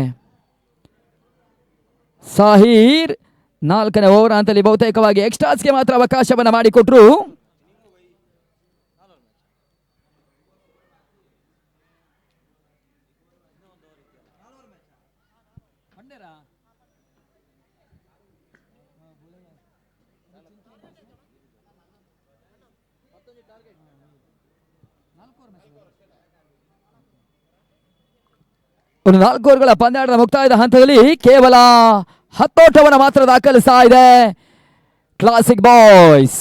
ಸಾಹೀರ್ 4ನೇ ಓವರ್ ಹಂತದಲ್ಲಿ ಬಹುತೇಕವಾಗಿ ಎಕ್ಸ್ಟ್ರಾಸ್ಗೆ ಮಾತ್ರ ಅವಕಾಶವನ್ನು ಮಾಡಿಕೊಟ್ರು. ಒಂದು 4 ಓವರ್ಗಳ ಪಂದ್ಯಾಟದ ಮುಕ್ತಾಯದ ಹಂತದಲ್ಲಿ ಕೇವಲ 10 ಓಟವನ್ನು ಮಾತ್ರ ದಾಖಲಿಸ್ತಾ ಇದೆ ಕ್ಲಾಸಿಕ್ ಬಾಯ್ಸ್.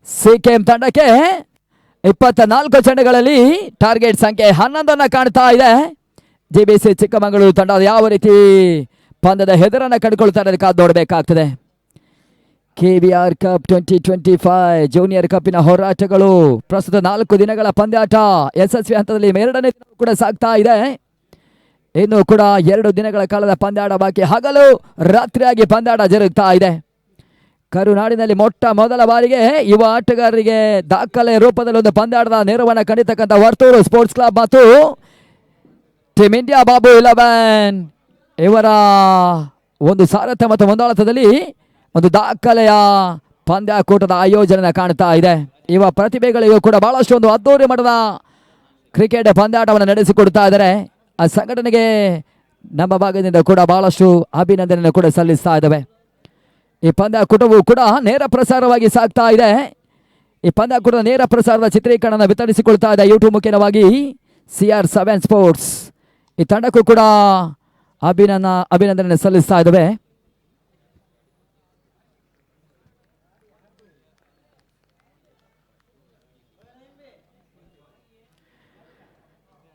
ಸಿಕೆಎಂ ತಂಡಕ್ಕೆ 24 ಚೆಂಡುಗಳಲ್ಲಿ ಟಾರ್ಗೆಟ್ ಸಂಖ್ಯೆ 11 ಕಾಣ್ತಾ ಇದೆ. JBC ಚಿಕ್ಕಮಗಳೂರು ತಂಡ ಯಾವ ರೀತಿ ಪಂದ್ಯದ ಹೆದರನ್ನು ಕಂಡುಕೊಳ್ತಾರೆ ಕಾದು ನೋಡಬೇಕಾಗ್ತದೆ. KVR ಕಪ್ 2025 ಜೂನಿಯರ್ ಕಪ್ಪಿನ ಹೋರಾಟಗಳು ಪ್ರಸ್ತುತ 4 ದಿನಗಳ ಪಂದ್ಯಾಟ ಯಶಸ್ವಿ ಹಂತದಲ್ಲಿ ಎರಡನೇ ದಿನ ಕೂಡ ಸಾಗ್ತಾ ಇದೆ. ಇನ್ನು ಕೂಡ 2 ದಿನಗಳ ಕಾಲದ ಪಂದ್ಯಾಟ ಬಾಕಿ. ಹಗಲು ರಾತ್ರಿಯಾಗಿ ಪಂದ್ಯಾಟ ಜರುಗ್ತಾ ಇದೆ. ಕರುನಾಡಿನಲ್ಲಿ ಮೊಟ್ಟ ಮೊದಲ ಬಾರಿಗೆ ಯುವ ಆಟಗಾರರಿಗೆ ದಾಖಲೆ ರೂಪದಲ್ಲಿ ಒಂದು ಪಂದ್ಯಾಟದ ನೆರವನ್ನು ಕಂಡಿತಕ್ಕಂಥ ವರ್ತೂರು ಸ್ಪೋರ್ಟ್ಸ್ ಕ್ಲಬ್ ಮತ್ತು ಟೀಮ್ ಇಂಡಿಯಾ ಬಾಬು 11 ಇವರ ಒಂದು ಸಾರಥ್ಯ ಮತ್ತು ಮುಂದಾಳತ್ವದಲ್ಲಿ ಒಂದು ದಾಖಲೆಯ ಪಂದ್ಯಾಕೂಟದ ಆಯೋಜನೆ ಕಾಣ್ತಾ ಇದೆ. ಯುವ ಪ್ರತಿಭೆಗಳಿಗೂ ಕೂಡ ಬಹಳಷ್ಟು ಒಂದು ಅದ್ದೂರಿ ಮಟ್ಟದ ಕ್ರಿಕೆಟ್ ಪಂದ್ಯಾಟವನ್ನು ನಡೆಸಿಕೊಡ್ತಾ ಇದ್ದಾರೆ. ಆ ಸಂಘಟನೆಗೆ ನಮ್ಮ ಭಾಗದಿಂದ ಕೂಡ ಬಹಳಷ್ಟು ಅಭಿನಂದನೆ ಕೂಡ ಸಲ್ಲಿಸ್ತಾ ಇದ್ದಾವೆ. ಈ ಪಂದ್ಯಾಕೂಟವು ಕೂಡ ನೇರ ಪ್ರಸಾರವಾಗಿ ಸಾಗ್ತಾ ಇದೆ. ಈ ಪಂದ್ಯಾಕೂಟದ ನೇರ ಪ್ರಸಾರದ ಚಿತ್ರೀಕರಣ ವಿತರಿಸಿಕೊಳ್ತಾ ಇದೆ ಯೂಟ್ಯೂಬ್ ಮುಖೇನವಾಗಿ CR7 ಸ್ಪೋರ್ಟ್ಸ್. ಈ ತಂಡಕ್ಕೂ ಕೂಡ ಅಭಿನಂದನೆ ಸಲ್ಲಿಸ್ತಾ ಇದ್ದಾವೆ.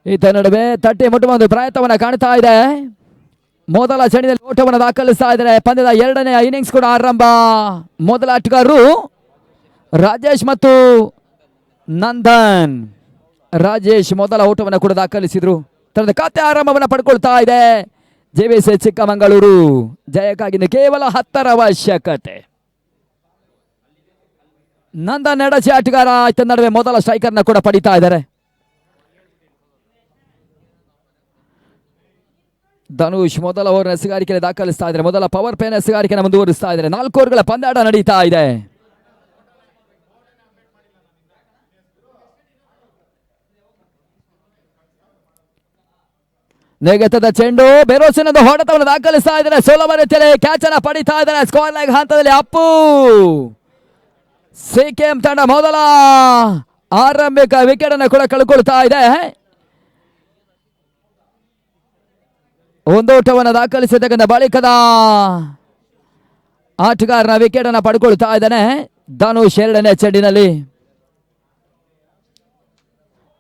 ಈತ ನಡುವೆ ತಟ್ಟಿ ಮುಟ್ಟುವ ಒಂದು ಪ್ರಯತ್ನವನ್ನು ಕಾಣ್ತಾ ಇದೆ. ಮೊದಲ ಚೆಂಡಿನಲ್ಲಿ ಓಟವನ್ನು ದಾಖಲಿಸ್ತಾ ಇದ್ದಾರೆ. ಪಂದ್ಯದ ಎರಡನೇ ಇನ್ನಿಂಗ್ಸ್ ಕೂಡ ಆರಂಭ. ಮೊದಲ ಆಟಗಾರರು ರಾಜೇಶ್ ಮತ್ತು ನಂದನ್. ರಾಜೇಶ್ ಮೊದಲ ಓಟವನ್ನು ಕೂಡ ದಾಖಲಿಸಿದ್ರು. ತನ್ನ ಖಾತೆ ಆರಂಭವನ್ನು ಪಡ್ಕೊಳ್ತಾ ಇದೆ JBC ಚಿಕ್ಕಮಗಳೂರು. ಜಯಕ್ಕಾಗಿ ಕೇವಲ 10 ಅವಶ್ಯಕತೆ. ನಂದನ್ ಎಡಚಿ ಆಟಗಾರ ಈತ ನಡುವೆ ಮೊದಲ ಸ್ಟ್ರೈಕರ್ನ ಕೂಡ ಪಡಿತಾ ಇದ್ದಾರೆ. ಧನುಷ್ ಮೊದಲ ಓವರ್ ಎಸೆಗಾರಿಕೆಯಲ್ಲಿ ದಾಖಲಿಸ್ತಾ ಇದ್ದಾರೆ. ಮೊದಲ ಪವರ್ ಪ್ಲೇನ ಎಸೆಗಾರಿಕೆಯನ್ನು ಮುಂದುವರಿಸ್ತಾ ಇದ್ದಾರೆ. 4 ಓವರ್ಗಳ ಪಂದ್ಯಾಟ ನಡೀತಾ ಇದೆ. ನೆಗೆತದ ಚೆಂಡು ಬೆರೋಸಿನೊಂದು ಹೊಡೆತವನ್ನು ದಾಖಲಿಸ್ತಾ ಇದ್ದಾರೆ. ಸುಲಭ ರೀತಿಯಲ್ಲಿ ಕ್ಯಾಚ್ ಅನ್ನು ಪಡಿತಾ ಇದ್ದಾರೆ. ಸ್ಕೋರ್ ಲೈಗ್ ಹಂತದಲ್ಲಿ ಅಪ್ಪು. CKM ತಂಡ ಮೊದಲ ಆರಂಭಿಕ ವಿಕೆಟ್ ಅನ್ನು ಕೂಡ ಕಳ್ಕೊಳ್ತಾ ಇದೆ. ಒಂದೋಟವನ್ನು ದಾಖಲಿಸತಕ್ಕಂಥ ಬಳಿಕದ ಆಟಗಾರನ ವಿಕೆಟ್ ಅನ್ನು ಪಡ್ಕೊಳ್ತಾ ಇದ್ದಾನೆ ಧನುಷ್ ಎರಡನೇ ಚೆಂಡಿನಲ್ಲಿ.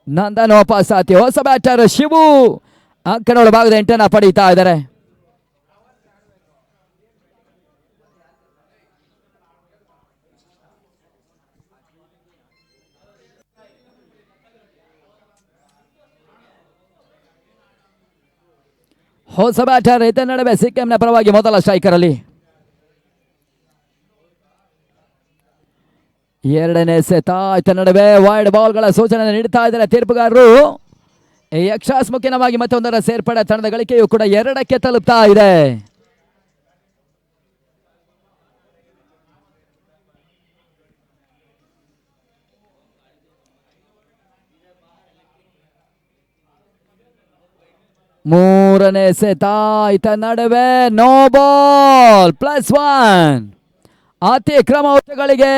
ನಂದನ್ ವಾಪಸ್ ಆತಿ. ಹೊಸ ಬ್ಯಾಟರ್ ಶಿವು ಅಂಕನೋಳ ಭಾಗದ 8 ಪಡೀತಾ ಇದ್ದಾರೆ. ಹೊಸ ಬ್ಯಾಟರ್ ಈತ ನಡುವೆ ಸಿಕ್ಕಿಂನ ಪರವಾಗಿ ಮೊದಲ ಸ್ಟ್ರೈಕರ್ ಅಲ್ಲಿ ಎರಡನೇ ಸೆತ. ಈತ ನಡುವೆ ವೈಡ್ ಬಾಲ್ಗಳ ಸೂಚನೆ ನೀಡುತ್ತಾ ಇದ್ದಾರೆ ತೀರ್ಪುಗಾರರು. ಯಕ್ಷಾಸ್ ಮುಖ್ಯವಾಗಿ ಮತ್ತೊಂದರ ಸೇರ್ಪಡೆ ತಂಡದ ಗಳಿಕೆಯು ಕೂಡ 2ಕ್ಕೆ ತಲುಪ್ತಾ ಇದೆ. ಮೂರನೇ ಸೆತ. ಈತ ನಡುವೆ ನೋ ಬಾಲ್ +1. ಅತಿಕ್ರಮ ಓಟಗಳಿಗೆ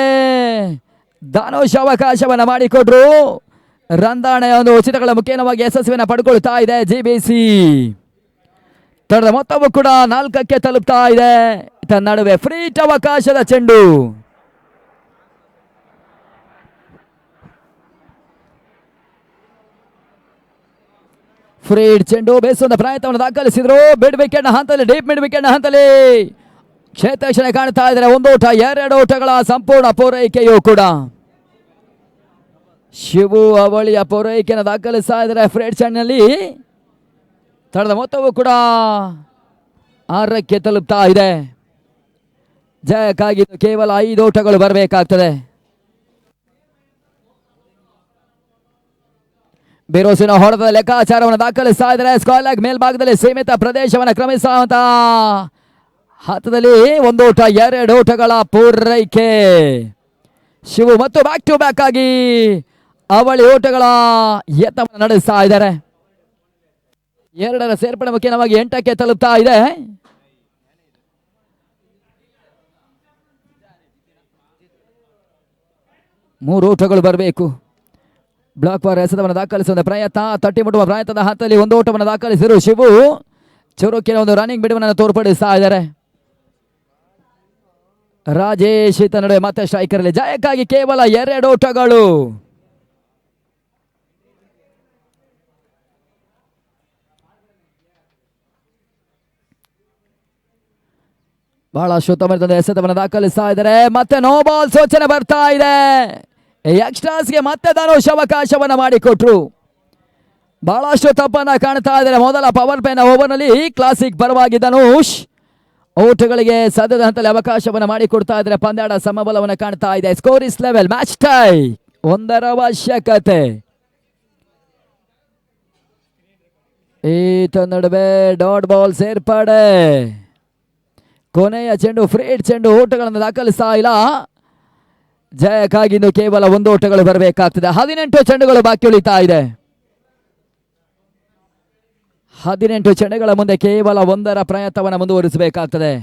ಧನುಷ್ ಅವಕಾಶವನ್ನು ಮಾಡಿಕೊಟ್ರು. ರಂದಾಣೆಯ ಒಂದು ಉಚಿತಗಳ ಮುಖೇನವಾಗಿ ಯಶಸ್ವಿಯನ್ನು ಪಡ್ಕೊಳ್ತಾ ಇದೆ JBC ತಂಡದ ಮೊತ್ತವು ಕೂಡ 4ಕ್ಕೆ ತಲುಪ್ತಾ ಇದೆ. ಈತ ನಡುವೆ ಫ್ರೀಟ್ ಅವಕಾಶದ ಚೆಂಡು. ಫ್ರೀಡ್ ಚೆಂಡು ಬೇಸದ ಪ್ರಯತ್ನವನ್ನು ದಾಖಲಿಸಿದ್ರು. ಮಿಡ್ ವಿಕೆಟ್ ಹಂತದಲ್ಲಿ ಡೀಪ್ ಮಿಡ್ ವಿಕೆಟ್ ಹಂತದಲ್ಲಿ ಕ್ಷೇತ್ರಕ್ಷಣೆ ಕಾಣ್ತಾ ಇದ್ದಾರೆ. 1 ಓಟ 2 ಓಟಗಳ ಸಂಪೂರ್ಣ ಪೂರೈಕೆಯೂ ಕೂಡ ಶಿವು ಅವಳಿಯ ಪೂರೈಕೆಯನ್ನು ದಾಖಲಿಸ್ತಾ ಇದ್ದಾರೆ. ಫ್ರೀಡ್ ಚೆಂಡಿನಲ್ಲಿ ತಂಡದ ಮೊತ್ತವು ಕೂಡ 6ಕ್ಕೆ ತಲುಪ್ತಾ ಇದೆ. ಜಯಕ್ಕಾಗಿ ಕೇವಲ 5 ಓಟಗಳು ಬರಬೇಕಾಗ್ತದೆ. ಬಿರೋಸಿನ ಹೊಡೆದ ಲೆಕ್ಕಾಚಾರವನ್ನು ದಾಖಲಿಸ್ತಾ ಇದ್ದಾರೆ. ಸ್ಕ್ವೇರ್ ಲೆಗ್ ಮೇಲ್ಭಾಗದಲ್ಲಿ ಸೀಮಿತ ಪ್ರದೇಶವನ್ನು ಕ್ರಮಿಸುವಂತ ಹಂತದಲ್ಲಿ 1 ಓಟ 2 ಓಟಗಳ ಪೂರೈಕೆ. ಶಿವು ಮತ್ತು ಬ್ಯಾಕ್ ಟು ಬ್ಯಾಕ್ ಆಗಿ ಅವಳಿ ಓಟಗಳ ಯತ್ನವನ್ನು ನಡೆಸ್ತಾ ಇದ್ದಾರೆ. 2ರ ಸೇರ್ಪಡೆ ಮುಖ್ಯವಾಗಿ 8ಕ್ಕೆ ತಲುಪ್ತಾ ಇದೆ. ಮೂರು ಓಟಗಳು ಬರಬೇಕು. ಬ್ಲಾಕ್ ಬಾರ್ ಎಸೆತವನ್ನು ದಾಖಲಿಸುವ ಪ್ರಯತ್ನ, ತಟ್ಟಿ ಮುಟ್ಟುವ ಪ್ರಯತ್ನದ ಹಂತದಲ್ಲಿ 1 ಓಟವನ್ನು ದಾಖಲಿಸಿದರು ಶಿವು. ಚುರುಕಿನ ಒಂದು ರನ್ನಿಂಗ್ ಬಿಡುವನ್ನು ತೋರ್ಪಡಿಸ್ತಾ ಇದ್ದಾರೆ. ರಾಜೇಶ್ ಈತ ನಡುವೆ ಮತ್ತೆ ಸ್ಟ್ರೈಕರ್ ಅಲ್ಲಿ ಜಯಕ್ಕಾಗಿ ಕೇವಲ 2 ಓಟಗಳು. ಬಹಳಷ್ಟು ಉತ್ತಮವಾದ ಎಸೆತವನ್ನು ದಾಖಲಿಸ್ತಾ ಇದ್ದಾರೆ. ಮತ್ತೆ ನೋ ಬಾಲ್ ಸೂಚನೆ ಬರ್ತಾ ಇದೆ. ಯಂಗ್ಸ್ಟರ್ಸ್ಗೆ ಮತ್ತೆ ಧನುಷ್ ಅವಕಾಶವನ್ನ ಮಾಡಿಕೊಟ್ರು. ಬಹಳಷ್ಟು ತಪ್ಪನ್ನ ಕಾಣ್ತಾ ಇದ್ದಾರೆ. ಮೊದಲ ಪವರ್ ಪ್ಲೇನ ಓವರ್ನಲ್ಲಿ ಕ್ಲಾಸಿಕ್ ಪರವಾಗಿ ಧನುಷ್ ಓಟಗಳಿಗೆ ಸದ್ಯದ ಹಂತದಲ್ಲಿ ಅವಕಾಶವನ್ನು ಮಾಡಿಕೊಡ್ತಾ ಇದ್ದಾರೆ. ಪಂದ್ಯಾಟ ಸಮಬಲವನ್ನು ಕಾಣ್ತಾ ಇದೆ. Score is level, match tie, ಒಂದರ ಅವಶ್ಯಕತೆ. ಈತ ನಡುವೆ ಡಾಟ್ ಬಾಲ್ ಸೇರ್ಪಡೆ. ಕೊನೆಯ ಚೆಂಡು ಫ್ರೀಡ್ ಚೆಂಡು ಓಟಗಳನ್ನು ದಾಖಲಿಸ್ತಾ ಇಲ್ಲ. ಜಯಕ್ಕಾಗಿ ಇನ್ನು ಕೇವಲ ಒಂದು ಓಟಗಳು ಬರಬೇಕಾಗ್ತದೆ. 18 ಚೆಂಡುಗಳು ಬಾಕಿ ಉಳಿತಾ ಇದೆ. 18 ಚೆಂಡುಗಳ ಮುಂದೆ ಕೇವಲ ಒಂದರ ಪ್ರಯತ್ನವನ್ನು ಮುಂದುವರಿಸಬೇಕಾಗ್ತದೆ.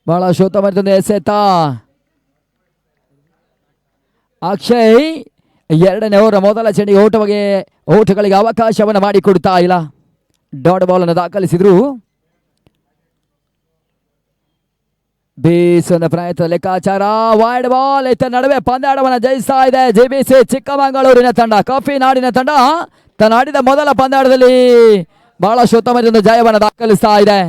ಬಹಳ ಶೋತಮರಿತೊಂದು ಎಸೆತ. ಅಕ್ಷಯ್ ಎರಡನೇ ಓವರ್ ಮೊದಲ ಚೆಂಡಿಗೆ ಓಟಗಳಿಗೆ ಅವಕಾಶವನ್ನು ಮಾಡಿಕೊಡ್ತಾ ಇಲ್ಲ. ಡಾಟ್ ಬಾಲ್ ಅನ್ನು ದಾಖಲಿಸಿದ್ರು. ಬೀಸನ ಪ್ರಯತ್ನ ಲೆಕ್ಕಾಚಾರ. ವೈಡ್ ಬಾಲ್ ಇತ್ತ ನಡುವೆ ಪಂದ್ಯಾಟವನ್ನು ಜಯಿಸ್ತಾ ಇದೆ ಜೆಬಿಸಿ ಚಿಕ್ಕಮಗಳೂರಿನ ತಂಡ. ಕಾಫಿ ನಾಡಿನ ತಂಡ ತನ್ನ ಆಡಿದ ಮೊದಲ ಪಂದ್ಯಾಟದಲ್ಲಿ ಬಹಳ ಶೋತಮರಿತೊಂದು ಜಯವನ್ನು ದಾಖಲಿಸ್ತಾ ಇದೆ.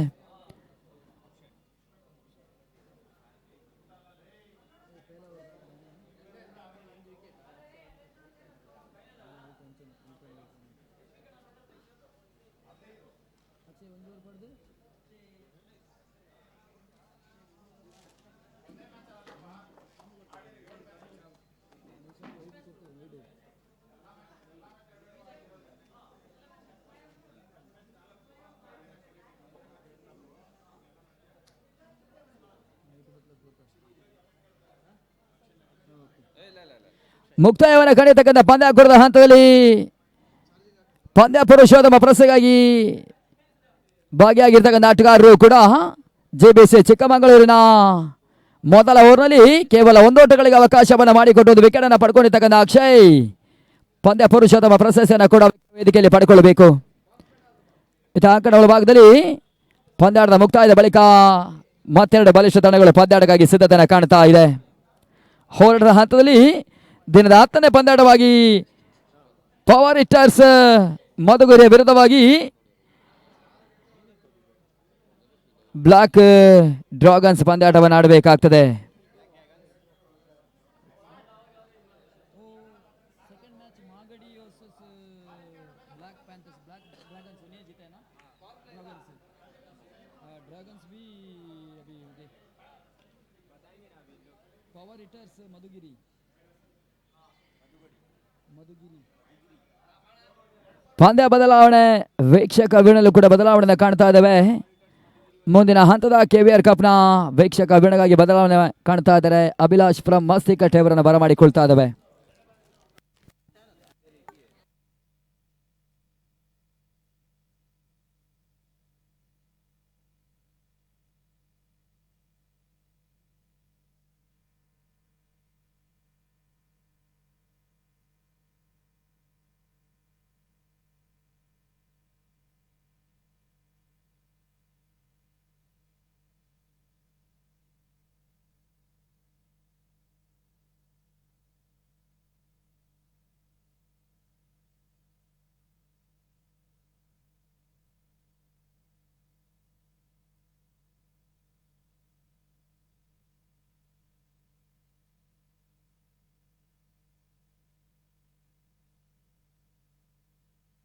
ಮುಕ್ತಾಯವನ್ನು ಕಡಿಯತಕ್ಕಂಥ ಪಂದ್ಯಾಕೂಟದ ಹಂತದಲ್ಲಿ ಪಂದ್ಯ ಪುರುಷೋತ್ತಮ ಪ್ರಶಸ್ತಿಗಾಗಿ ಭಾಗಿಯಾಗಿರ್ತಕ್ಕಂಥ ಆಟಗಾರರು ಕೂಡ ಜೆಬಿಸಿ ಚಿಕ್ಕಮಗಳೂರಿನ ಮೊದಲ ಓವರ್ನಲ್ಲಿ ಕೇವಲ ಒಂದು ಓಟಗಳಿಗೆ ಅವಕಾಶವನ್ನು ಮಾಡಿಕೊಟ್ಟು ಒಂದು ವಿಕೆಟ್ ಅನ್ನು ಪಡ್ಕೊಂಡಿರ್ತಕ್ಕಂಥ ಅಕ್ಷಯ್ ಪಂದ್ಯ ಪುರುಷೋತ್ತಮ ಪ್ರಶಸ್ತಿಯನ್ನು ಕೂಡ ವೇದಿಕೆಯಲ್ಲಿ ಪಡ್ಕೊಳ್ಬೇಕು. ಇತ ಅಂಕಣಗಳ ಭಾಗದಲ್ಲಿ ಪಂದ್ಯಾಟದ ಮುಕ್ತಾಯದ ಬಳಿಕ ಮತ್ತೆರಡು ಬಲಿಷ್ಠ ತಂಡಗಳು ಪಂದ್ಯಾಟಕ್ಕಾಗಿ ಸಿದ್ಧತೆಯನ್ನು ಕಾಣ್ತಾ ಇದೆ. ಹೋರಾಟದ ಹಂತದಲ್ಲಿ ದಿನದ 10ನೇ ಪಂದ್ಯಾಟವಾಗಿ ಪವರ್ ಹಿಟ್ಟರ್ಸ್ ಮಧುಗಿರಿಯ ವಿರುದ್ಧವಾಗಿ ಬ್ಲಾಕ್ ಡ್ರಾಗನ್ಸ್ ಪಂದ್ಯಾಟವನ್ನು ಆಡಬೇಕಾಗ್ತದೆ. ಪಂದ್ಯ ಬದಲಾವಣೆ ವೀಕ್ಷಕ ವೀಣಲು ಕೂಡ ಬದಲಾವಣೆ ಕಾಣ್ತಾ ಇದ್ದಾವೆ. ಮುಂದಿನ ಹಂತದ KVR ಕಪ್ನ ವೀಕ್ಷಕ ವೀಣಗಾಗಿ ಬದಲಾವಣೆ ಕಾಣ್ತಾ ಇದ್ದಾರೆ. ಅಭಿಲಾಷ್ ಫ್ರಮ್ ಮಸ್ತಿಕಟ್ಟೆ ಅವರನ್ನು ಬರಮಾಡಿಕೊಳ್ತಾ ಇದ್ದಾವೆ.